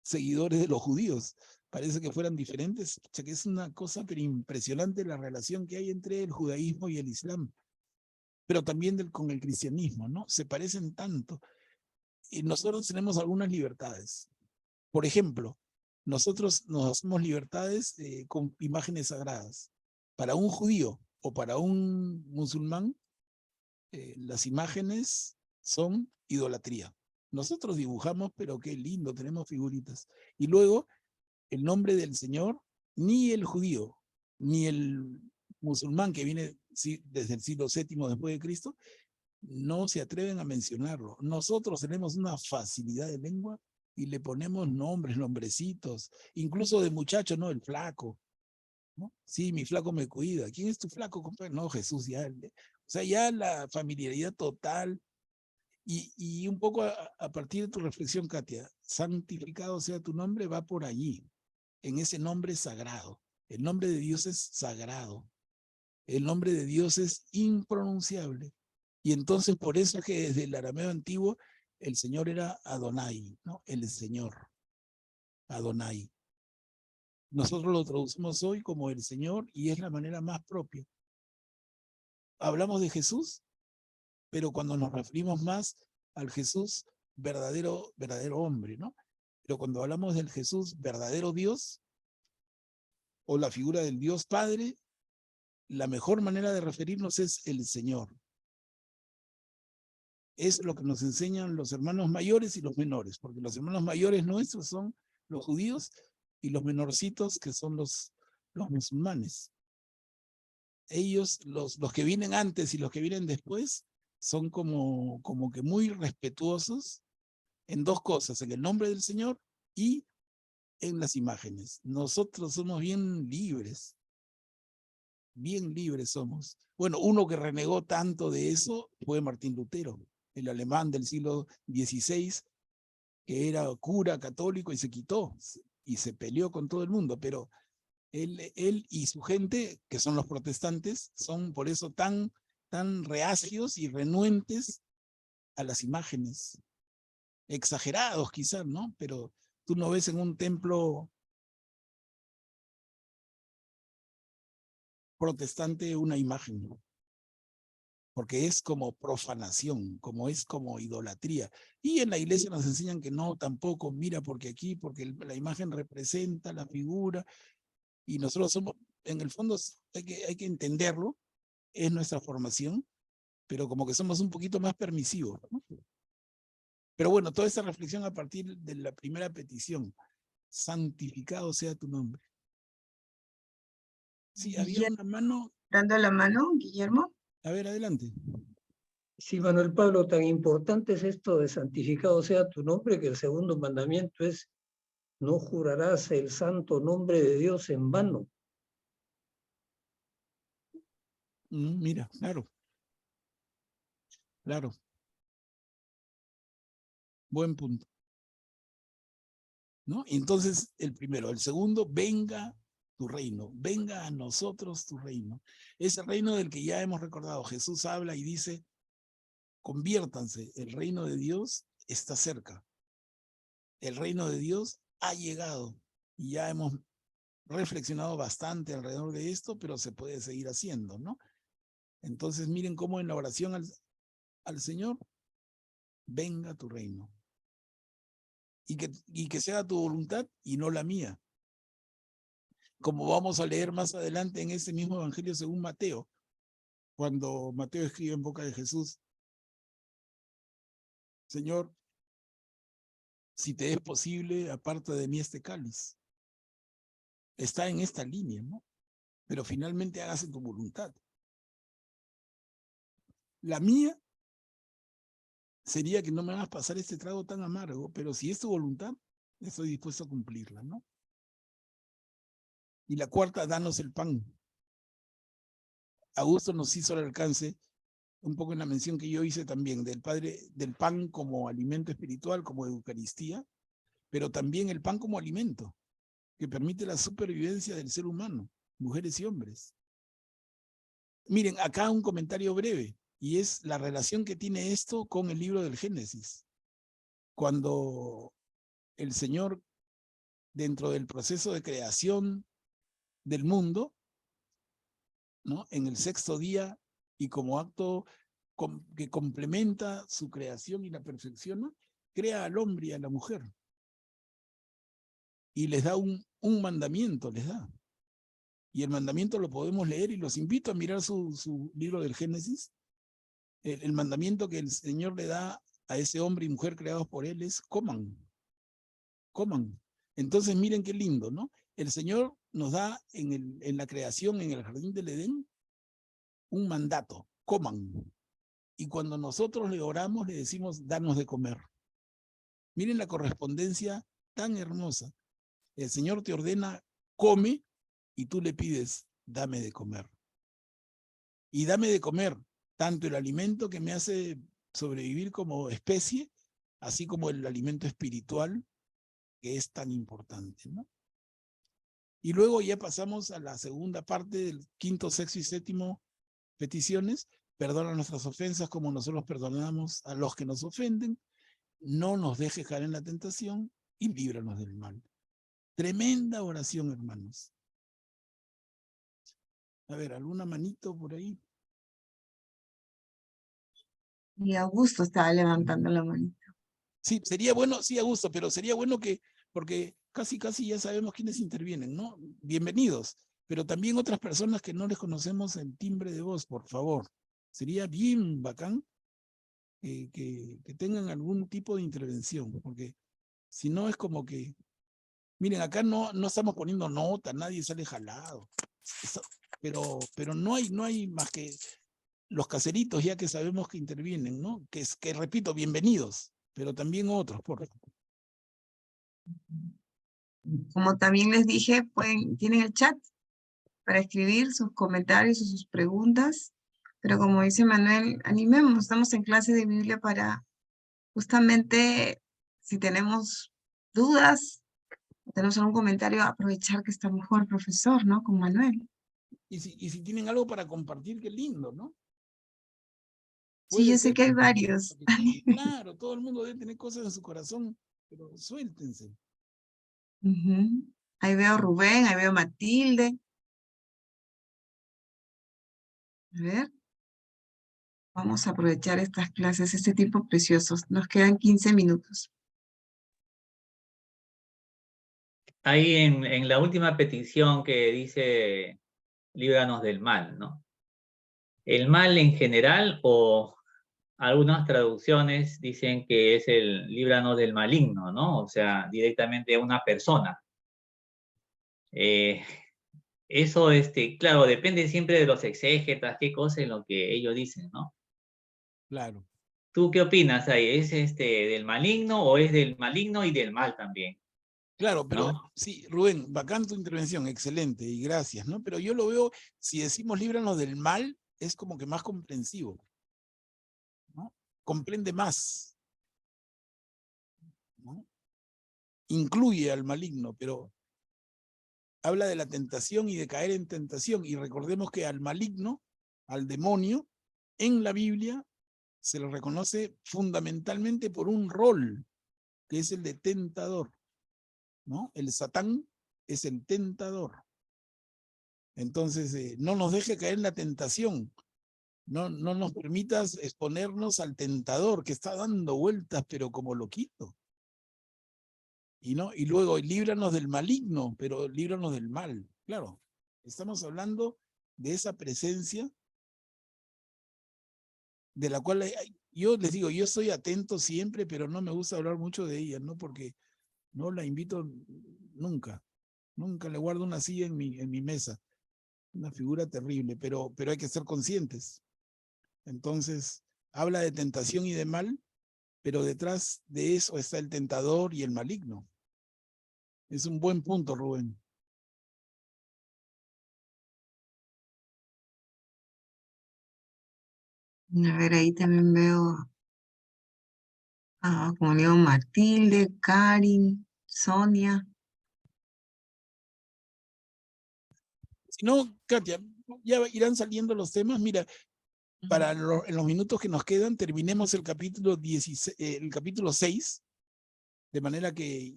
seguidores de los judíos. Parece que fueran diferentes, ya que es una cosa pero impresionante la relación que hay entre el judaísmo y el Islam, pero también con el cristianismo, ¿no? Se parecen tanto. Y nosotros tenemos algunas libertades. Por ejemplo, nosotros nos hacemos libertades con imágenes sagradas. Para un judío o para un musulmán, las imágenes son idolatría. Nosotros dibujamos, pero qué lindo, tenemos figuritas. Y luego, el nombre del Señor, ni el judío, ni el musulmán que viene desde el siglo VII después de Cristo, no se atreven a mencionarlo. Nosotros tenemos una facilidad de lengua y le ponemos nombres, nombrecitos, incluso de muchacho, ¿no? El flaco, ¿no? Sí, mi flaco me cuida. ¿Quién es tu flaco, compadre? No, Jesús, ya. O sea, ya la familiaridad total. Y un poco a partir de tu reflexión, Katia, santificado sea tu nombre, va por allí, en ese nombre sagrado. El nombre de Dios es sagrado. El nombre de Dios es impronunciable. Y entonces por eso es que desde el arameo antiguo el Señor era Adonai, ¿no? El Señor, Adonai. Nosotros lo traducimos hoy como el Señor y es la manera más propia. Hablamos de Jesús, pero cuando nos referimos más al Jesús verdadero hombre, ¿no? Pero cuando hablamos del Jesús verdadero Dios o la figura del Dios Padre, la mejor manera de referirnos es el Señor. Es lo que nos enseñan los hermanos mayores y los menores, porque los hermanos mayores nuestros son los judíos y los menorcitos que son los musulmanes. Ellos, los que vienen antes y los que vienen después, son como que muy respetuosos en 2 cosas, en el nombre del Señor y en las imágenes. Nosotros somos bien libres somos. Bueno, uno que renegó tanto de eso fue Martín Lutero, el alemán del siglo XVI, que era cura católico y se quitó y se peleó con todo el mundo, pero él y su gente, que son los protestantes, son por eso tan reacios y renuentes a las imágenes. Exagerados quizás, ¿no? Pero tú no ves en un templo protestante una imagen, ¿no? Porque es como profanación, es como idolatría. Y en la iglesia nos enseñan que no, tampoco, mira, porque la imagen representa la figura, y nosotros somos, en el fondo, hay que entenderlo, es nuestra formación, pero como que somos un poquito más permisivos, ¿no? Pero bueno, toda esta reflexión a partir de la primera petición, santificado sea tu nombre. Sí, había una mano. Dando la mano, Guillermo. A ver, adelante. Sí, Manuel Pablo, tan importante es esto de santificado sea tu nombre, que el segundo mandamiento es: no jurarás el santo nombre de Dios en vano. Mira, claro. Claro. Buen punto. ¿No? Entonces, el primero. El segundo, venga tu reino. Venga a nosotros tu reino. Ese reino del que ya hemos recordado. Jesús habla y dice, conviértanse. El reino de Dios está cerca. El reino de Dios ha llegado. Y ya hemos reflexionado bastante alrededor de esto, pero se puede seguir haciendo, ¿no? Entonces, miren cómo en la oración al Señor, venga tu reino. Y que sea tu voluntad y no la mía. Como vamos a leer más adelante en ese mismo evangelio según Mateo, cuando Mateo escribe en boca de Jesús, Señor, si te es posible, aparta de mí este cáliz. Está en esta línea, ¿no? Pero finalmente hágase tu voluntad. La mía sería que no me hagas pasar este trago tan amargo, pero si es tu voluntad, estoy dispuesto a cumplirla, ¿no? Y la cuarta, danos el pan. Augusto nos hizo el alcance, un poco en la mención que yo hice también, del pan como alimento espiritual, como Eucaristía, pero también el pan como alimento, que permite la supervivencia del ser humano, mujeres y hombres. Miren, acá un comentario breve, y es la relación que tiene esto con el libro del Génesis. Cuando el Señor, dentro del proceso de creación del mundo, ¿no? En el sexto día, y como acto que complementa su creación y la perfecciona, crea al hombre y a la mujer. Y les da un mandamiento, les da. Y el mandamiento lo podemos leer y los invito a mirar su libro del Génesis. El mandamiento que el Señor le da a ese hombre y mujer creados por él es coman. Coman. Entonces miren qué lindo, ¿no? El Señor nos da en la creación, en el jardín del Edén, un mandato, coman. Y cuando nosotros le oramos, le decimos, danos de comer. Miren la correspondencia tan hermosa. El Señor te ordena, come, y tú le pides, dame de comer. Y dame de comer tanto el alimento que me hace sobrevivir como especie, así como el alimento espiritual, que es tan importante, ¿no? Y luego ya pasamos a la segunda parte del quinto, sexto y séptimo peticiones. Perdona nuestras ofensas como nosotros perdonamos a los que nos ofenden. No nos dejes caer en la tentación y líbranos del mal. Tremenda oración, hermanos. A ver, ¿alguna manito por ahí? Y Augusto estaba levantando la mano. Sí, sería bueno, sí, Augusto, pero sería bueno que, porque casi ya sabemos quiénes intervienen, ¿no? Bienvenidos, pero también otras personas que no les conocemos el timbre de voz, por favor. Sería bien bacán que tengan algún tipo de intervención, porque si no es como que, miren, acá no estamos poniendo nota, nadie sale jalado, pero no hay más que los caseritos ya que sabemos que intervienen, ¿no? Que repito, bienvenidos, pero también otros, por favor. Como también les dije, tienen el chat para escribir sus comentarios o sus preguntas, pero como dice Manuel, animemos, estamos en clase de Biblia para justamente, si tenemos dudas, o tenemos algún comentario, aprovechar que está mejor el profesor, ¿no? Con Manuel. Y si tienen algo para compartir, qué lindo, ¿no? Sí, yo sé Ser, que hay varios. claro, todo el mundo debe tener cosas en su corazón, pero suéltense. Ahí veo a Rubén, ahí veo a Matilde. A ver. Vamos a aprovechar estas clases, este tiempo precioso. Nos quedan 15 minutos. Ahí en la última petición que dice, líbranos del mal, ¿no? El mal en general, o algunas traducciones dicen que es el líbranos del maligno, ¿no? O sea, directamente a una persona. Eso, claro, depende siempre de los exégetas, qué cosa en lo que ellos dicen, ¿no? Claro. ¿Tú qué opinas ahí? ¿Es del maligno o es del maligno y del mal también? Claro, pero ¿No? sí, Rubén, bacán tu intervención, excelente y gracias, ¿no? Pero yo lo veo, si decimos líbranos del mal, es como que más comprensivo, ¿no? Comprende más, ¿no? Incluye al maligno, pero habla de la tentación y de caer en tentación. Y recordemos que al maligno, al demonio, en la Biblia se le reconoce fundamentalmente por un rol, que es el de tentador, ¿no? El Satán es el tentador. Entonces, no nos deje caer en la tentación. No nos permitas exponernos al tentador que está dando vueltas, pero como loquito. Y luego, líbranos del maligno, pero líbranos del mal. Claro, estamos hablando de esa presencia de la cual yo les digo, yo estoy atento siempre, pero no me gusta hablar mucho de ella, ¿no? Porque no la invito nunca. Nunca le guardo una silla en mi mesa. Una figura terrible, pero hay que ser conscientes. Entonces, habla de tentación y de mal, pero detrás de eso está el tentador y el maligno. Es un buen punto, Rubén. A ver, ahí también veo como digo, Matilde, Karin, Sonia. Si no, Katia, ya irán saliendo los temas. Mira, en los minutos que nos quedan, terminemos el capítulo 16, el capítulo 6, de manera que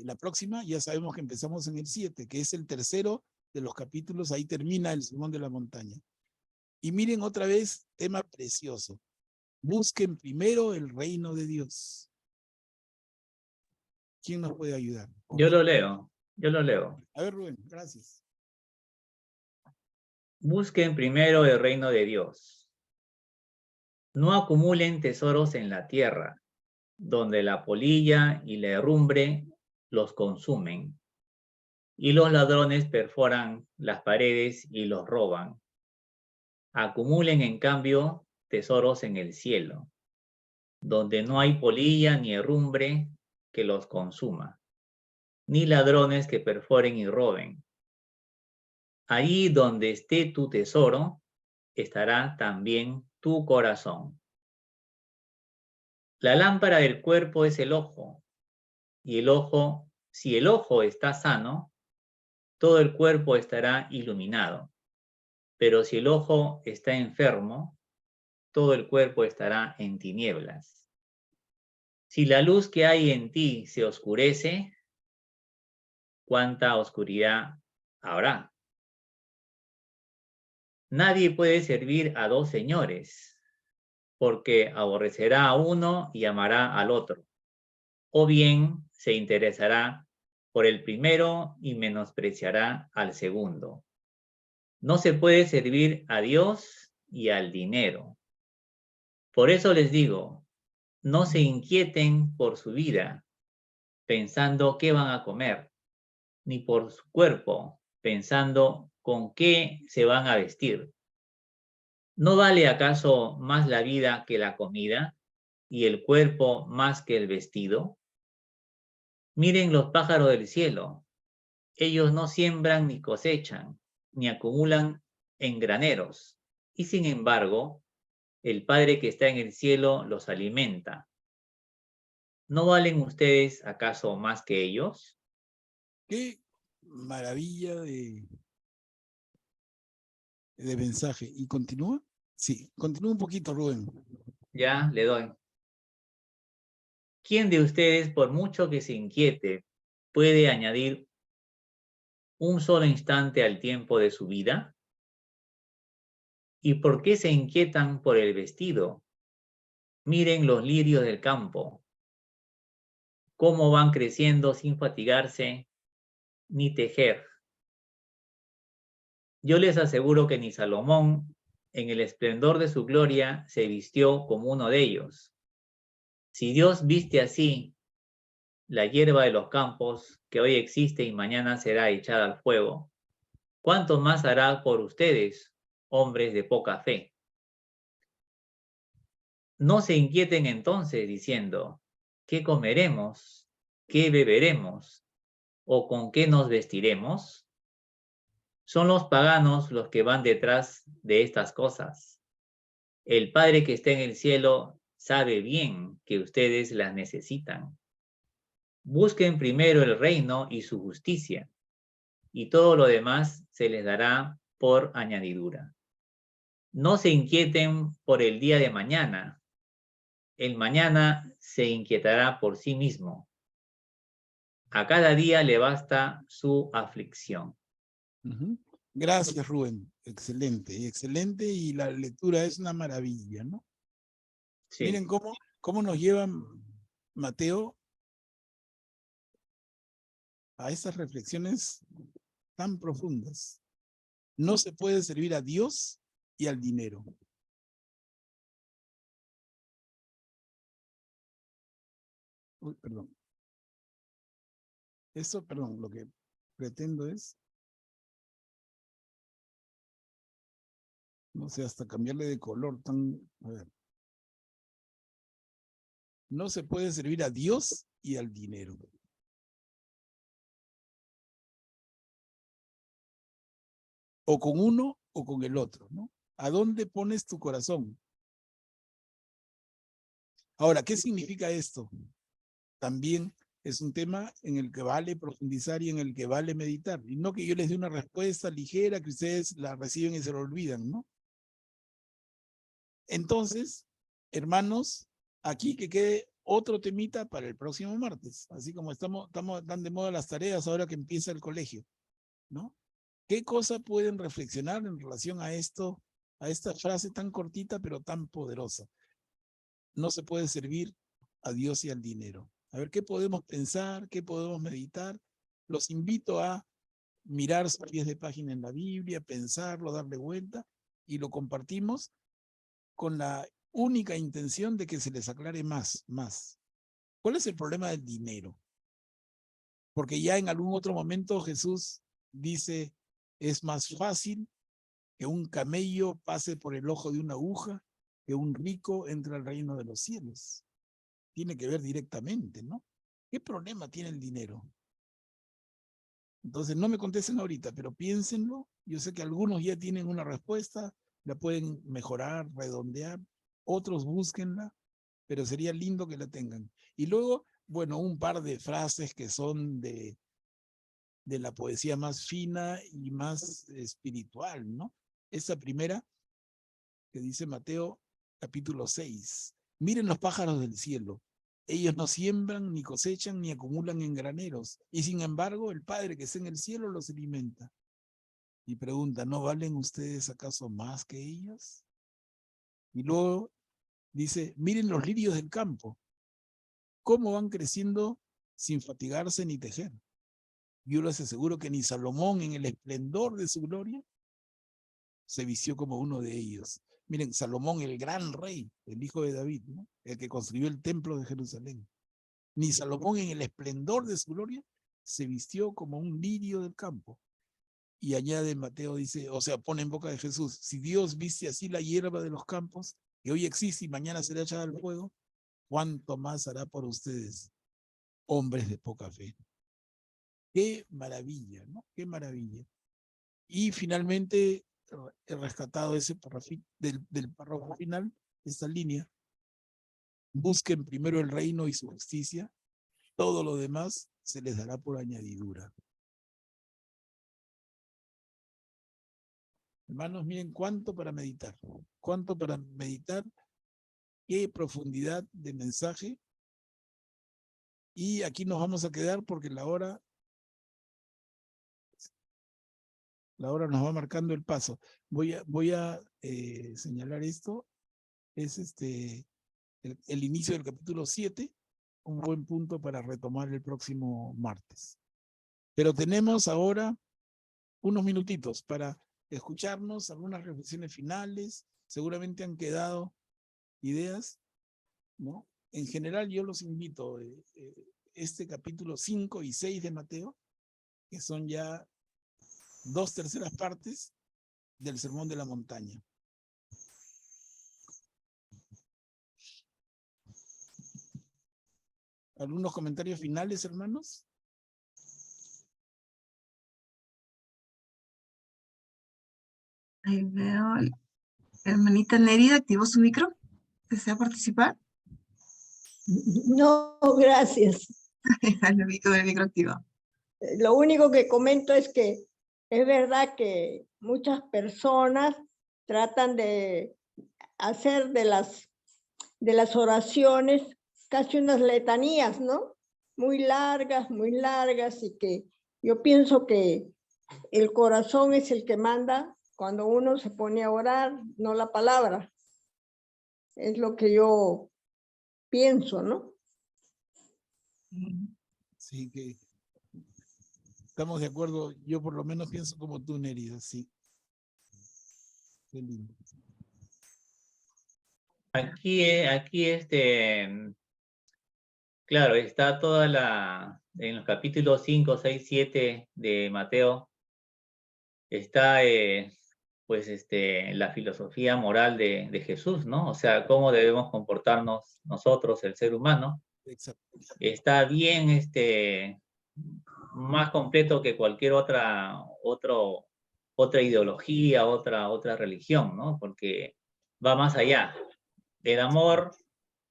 la próxima ya sabemos que empezamos en el 7, que es el tercero de los capítulos, ahí termina el Sermón de la Montaña. Y miren otra vez, tema precioso. Busquen primero el reino de Dios. ¿Quién nos puede ayudar? Yo lo leo. A ver, Rubén, gracias. Busquen primero el reino de Dios. No acumulen tesoros en la tierra, donde la polilla y la herrumbre los consumen, y los ladrones perforan las paredes y los roban. Acumulen, en cambio, tesoros en el cielo, donde no hay polilla ni herrumbre que los consuma, ni ladrones que perforen y roben. Ahí donde esté tu tesoro, estará también tu corazón. La lámpara del cuerpo es el ojo, y si el ojo está sano, todo el cuerpo estará iluminado. Pero si el ojo está enfermo, todo el cuerpo estará en tinieblas. Si la luz que hay en ti se oscurece, ¿cuánta oscuridad habrá? Nadie puede servir a dos señores, porque aborrecerá a uno y amará al otro, o bien se interesará por el primero y menospreciará al segundo. No se puede servir a Dios y al dinero. Por eso les digo, no se inquieten por su vida, pensando qué van a comer, ni por su cuerpo, pensando con qué se van a vestir. ¿No vale acaso más la vida que la comida y el cuerpo más que el vestido? Miren los pájaros del cielo. Ellos no siembran ni cosechan, ni acumulan en graneros. Y sin embargo, el Padre que está en el cielo los alimenta. ¿No valen ustedes acaso más que ellos? Qué maravilla de mensaje. ¿Y continúa? Sí, continúa un poquito, Rubén. Ya le doy. ¿Quién de ustedes, por mucho que se inquiete, puede añadir un solo instante al tiempo de su vida? ¿Y por qué se inquietan por el vestido? Miren los lirios del campo, cómo van creciendo sin fatigarse ni tejer. Yo les aseguro que ni Salomón, en el esplendor de su gloria, se vistió como uno de ellos. Si Dios viste así la hierba de los campos, que hoy existe y mañana será echada al fuego, ¿cuánto más hará por ustedes, hombres de poca fe? No se inquieten entonces diciendo, ¿qué comeremos? ¿Qué beberemos? ¿O con qué nos vestiremos? Son los paganos los que van detrás de estas cosas. El Padre que está en el cielo sabe bien que ustedes las necesitan. Busquen primero el reino y su justicia, y todo lo demás se les dará por añadidura. No se inquieten por el día de mañana. El mañana se inquietará por sí mismo. A cada día le basta su aflicción. Gracias, Rubén. Excelente, excelente. Y la lectura es una maravilla, ¿no? Sí. Miren cómo nos lleva Mateo a esas reflexiones tan profundas. No se puede servir a Dios y al dinero. Uy, perdón. Eso, perdón, lo que pretendo es, no sé, hasta cambiarle de color tan, a ver. No se puede servir a Dios y al dinero. O con uno o con el otro, ¿no? ¿A dónde pones tu corazón? Ahora, ¿qué significa esto? También es un tema en el que vale profundizar y en el que vale meditar. Y no que yo les dé una respuesta ligera que ustedes la reciben y se lo olvidan, ¿no? Entonces, hermanos, aquí que quede otro temita para el próximo martes, así como estamos tan de moda las tareas ahora que empieza el colegio, ¿no? ¿Qué cosa pueden reflexionar en relación a esto, a esta frase tan cortita pero tan poderosa? No se puede servir a Dios y al dinero. A ver, ¿qué podemos pensar? ¿Qué podemos meditar? Los invito a mirar sus pies de página en la Biblia, pensarlo, darle vuelta y lo compartimos con la única intención de que se les aclare más. ¿Cuál es el problema del dinero? Porque ya en algún otro momento Jesús dice, es más fácil que un camello pase por el ojo de una aguja que un rico entre al reino de los cielos. Tiene que ver directamente, ¿no? ¿Qué problema tiene el dinero? Entonces, no me contesten ahorita, pero piénsenlo. Yo sé que algunos ya tienen una respuesta, la pueden mejorar, redondear, otros búsquenla, pero sería lindo que la tengan. Y luego, bueno, un par de frases que son de la poesía más fina y más espiritual, ¿no? Esa primera que dice Mateo capítulo 6. Miren los pájaros del cielo. Ellos no siembran, ni cosechan, ni acumulan en graneros. Y sin embargo, el Padre que está en el cielo los alimenta. Y pregunta, ¿no valen ustedes acaso más que ellos? Y luego dice, miren los lirios del campo. ¿Cómo van creciendo sin fatigarse ni tejer? Yo les aseguro que ni Salomón en el esplendor de su gloria se vistió como uno de ellos. Miren, Salomón, el gran rey, el hijo de David, ¿no? El que construyó el templo de Jerusalén. Ni Salomón en el esplendor de su gloria se vistió como un lirio del campo. Y añade Mateo, dice, o sea, pone en boca de Jesús, si Dios viste así la hierba de los campos, que hoy existe y mañana será echada al fuego, ¿cuánto más hará por ustedes, hombres de poca fe? Qué maravilla, ¿no? Qué maravilla. Y finalmente he rescatado ese del párrafo final, esta línea. Busquen primero el reino y su justicia, todo lo demás se les dará por añadidura. Hermanos, miren cuánto para meditar, qué profundidad de mensaje. Y aquí nos vamos a quedar porque la hora nos va marcando el paso. Voy a señalar esto. Es el inicio del capítulo 7, un buen punto para retomar el próximo martes. Pero tenemos ahora unos minutitos para escucharnos, algunas reflexiones finales. Seguramente han quedado ideas, ¿no? En general yo los invito, este capítulo 5 y 6 de Mateo, que son ya 2/3 partes del Sermón de la Montaña. ¿Algunos comentarios finales, hermanos? Ahí veo, hermanita Nérida activó su micro. ¿Desea participar? No, gracias. Lo vi con el micro activado. Lo único que comento es que es verdad que muchas personas tratan de hacer de las oraciones casi unas letanías, ¿no? Muy largas, y que yo pienso que el corazón es el que manda cuando uno se pone a orar, no la palabra. Es lo que yo pienso, ¿no? Sí, que estamos de acuerdo. Yo por lo menos pienso como tú, Nérida, sí. Qué lindo. Aquí, claro, está en los capítulos 5, 6, 7 de Mateo, está la filosofía moral de Jesús, ¿no? O sea, cómo debemos comportarnos nosotros, el ser humano. Exacto. Está bien, más completo que cualquier otra ideología, otra religión, ¿no? Porque va más allá. El amor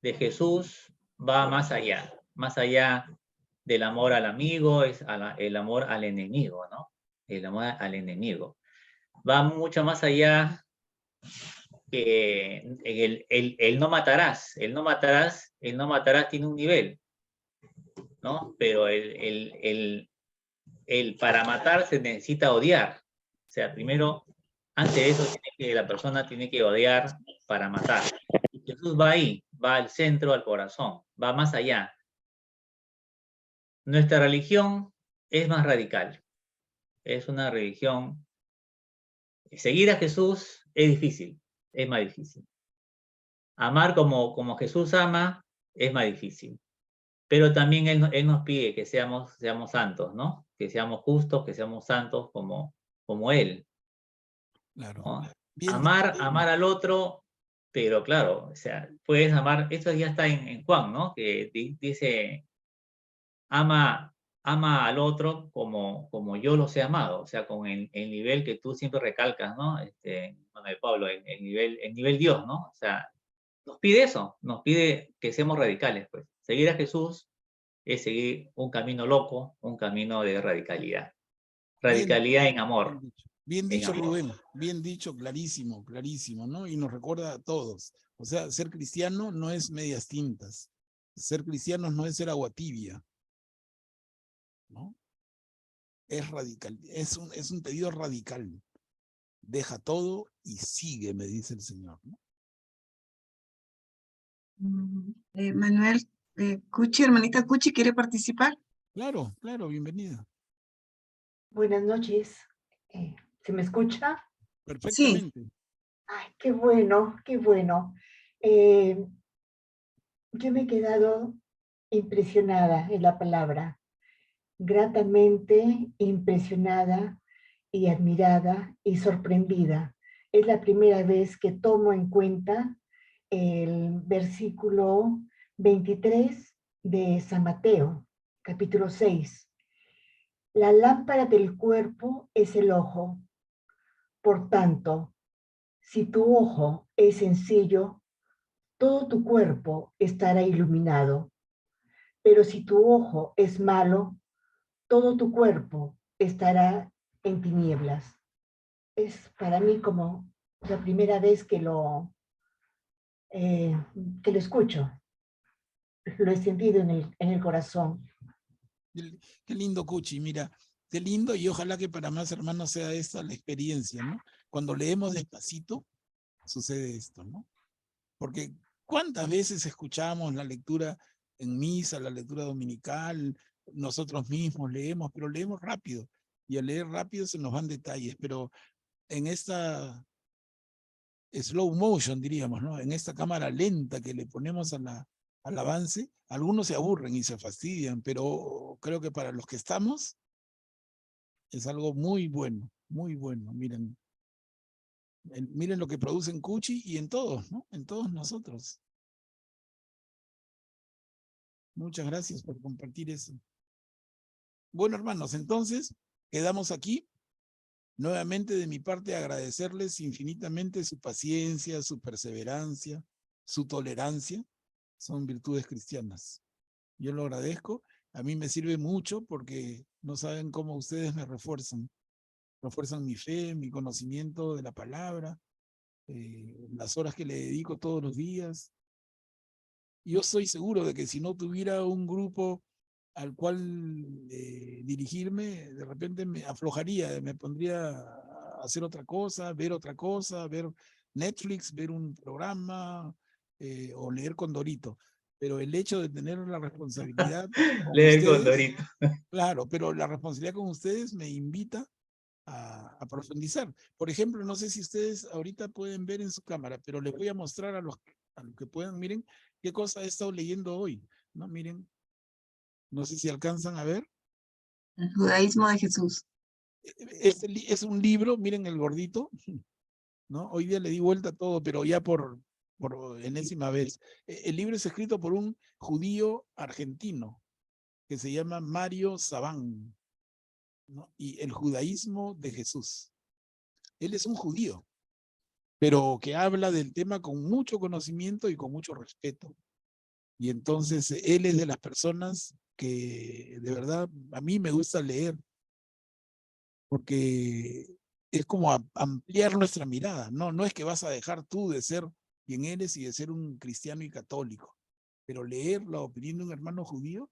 de Jesús va más allá del amor al amigo, es el amor al enemigo, ¿no? El amor al enemigo. Va mucho más allá que el no matarás. El no matarás tiene un nivel, ¿no? Pero el para matar se necesita odiar. O sea, primero, antes de eso, la persona tiene que odiar para matar. Y Jesús va ahí, va al centro, al corazón, va más allá. Nuestra religión es más radical. Es una religión. Seguir a Jesús es difícil, es más difícil. Amar como Jesús ama es más difícil. Pero también Él nos pide que seamos santos, ¿no? Que seamos justos, que seamos santos como Él. Claro. ¿No? Bien Amar al otro, pero claro, o sea, puedes amar, esto ya está en Juan, ¿no? Que dice, ama al otro como yo los he amado, o sea, con el nivel que tú siempre recalcas, ¿no? Pablo, el nivel Dios, ¿no? O sea, nos pide eso, nos pide que seamos radicales, pues. Seguir a Jesús es seguir un camino loco, un camino de radicalidad. Radicalidad en amor. Bien dicho, Rubén, bien dicho, clarísimo, clarísimo, ¿no? Y nos recuerda a todos. O sea, ser cristiano no es medias tintas. Ser cristianos no es ser agua tibia, ¿no? Es radical, es un pedido radical. Deja todo y sigue, me dice el Señor, ¿no? Manuel Cuchi, hermanita Cuchi, ¿quiere participar? Claro, claro, bienvenida. Buenas noches. ¿Se me escucha? Perfectamente. Sí. Ay, qué bueno, qué bueno. Yo me he quedado impresionada en la palabra, gratamente impresionada y admirada y sorprendida. Es la primera vez que tomo en cuenta el versículo 23 de San Mateo, capítulo 6. La lámpara del cuerpo es el ojo. Por tanto, si tu ojo es sencillo, todo tu cuerpo estará iluminado. Pero si tu ojo es malo, todo tu cuerpo estará en tinieblas. Es para mí como la primera vez que lo escucho. Lo he sentido en el corazón. Qué lindo, Cuchi, mira, qué lindo, y ojalá que para más hermanos sea esta la experiencia, ¿no? Cuando leemos despacito, sucede esto, ¿no? Porque ¿cuántas veces escuchamos la lectura en misa, la lectura dominical, nosotros mismos leemos, pero leemos rápido, y al leer rápido se nos van detalles, pero en esta slow motion, diríamos, ¿no? En esta cámara lenta que le ponemos al avance, algunos se aburren y se fastidian, pero creo que para los que estamos es algo muy bueno, Muy bueno, miren. Miren lo que produce en Cuchi y en todos, ¿no? En todos nosotros. Muchas gracias por compartir eso. Bueno, hermanos, entonces quedamos aquí. Nuevamente de mi parte agradecerles infinitamente su paciencia, su perseverancia, su tolerancia. Son virtudes cristianas. Yo lo agradezco. A mí me sirve mucho porque no saben cómo ustedes me refuerzan. Refuerzan mi fe, mi conocimiento de la palabra, las horas que le dedico todos los días. Yo estoy seguro de que si no tuviera un grupo al cual dirigirme, de repente me aflojaría, me pondría a hacer otra cosa, ver Netflix, ver un programa o leer Condorito. Pero el hecho de tener la responsabilidad con Leer ustedes, Condorito. claro, pero la responsabilidad con ustedes me invita a profundizar. Por ejemplo, no sé si ustedes ahorita pueden ver en su cámara, pero les voy a mostrar a los que puedan, miren qué cosa he estado leyendo hoy, ¿no? Miren, no sé si alcanzan a ver. El judaísmo de Jesús. Es un libro, miren el gordito, ¿no? Hoy día le di vuelta a todo, pero ya por enésima vez. El libro es escrito por un judío argentino que se llama Mario Sabán, ¿no? Y el judaísmo de Jesús. Él es un judío, pero que habla del tema con mucho conocimiento y con mucho respeto. Y entonces él es de las personas que de verdad a mí me gusta leer, porque es como ampliar nuestra mirada. No es que vas a dejar tú de ser quien eres y de ser un cristiano y católico, pero leer la opinión de un hermano judío,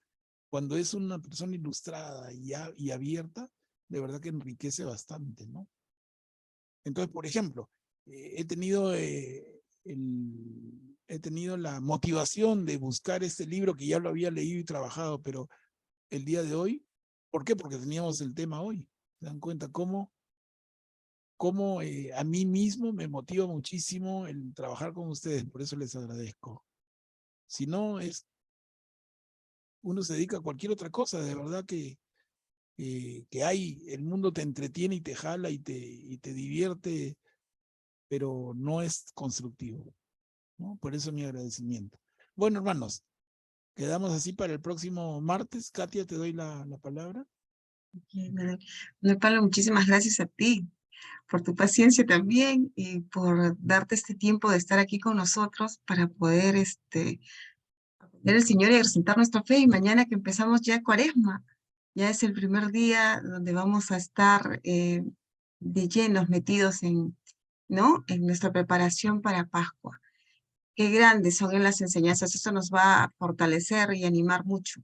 cuando es una persona ilustrada y abierta, de verdad que enriquece bastante, ¿no? Entonces, por ejemplo, he tenido la motivación de buscar este libro que ya lo había leído y trabajado, pero el día de hoy, ¿por qué? Porque teníamos el tema hoy. ¿Se dan cuenta cómo a mí mismo me motiva muchísimo el trabajar con ustedes? Por eso les agradezco. Si no, uno se dedica a cualquier otra cosa, de verdad que el mundo te entretiene y te jala y te divierte, pero no es constructivo, ¿no? Por eso mi agradecimiento. Bueno, hermanos, quedamos así para el próximo martes. Katia, te doy la palabra. Pablo, muchísimas gracias a ti por tu paciencia también y por darte este tiempo de estar aquí con nosotros para poder ver al Señor y acrecentar nuestra fe. Y mañana que empezamos ya Cuaresma, ya es el primer día donde vamos a estar de llenos metidos ¿no? en nuestra preparación para Pascua. Qué grandes son las enseñanzas, eso nos va a fortalecer y animar mucho.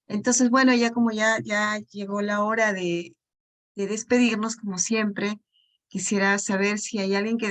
Entonces, bueno, ya como ya llegó la hora de despedirnos, como siempre, quisiera saber si hay alguien que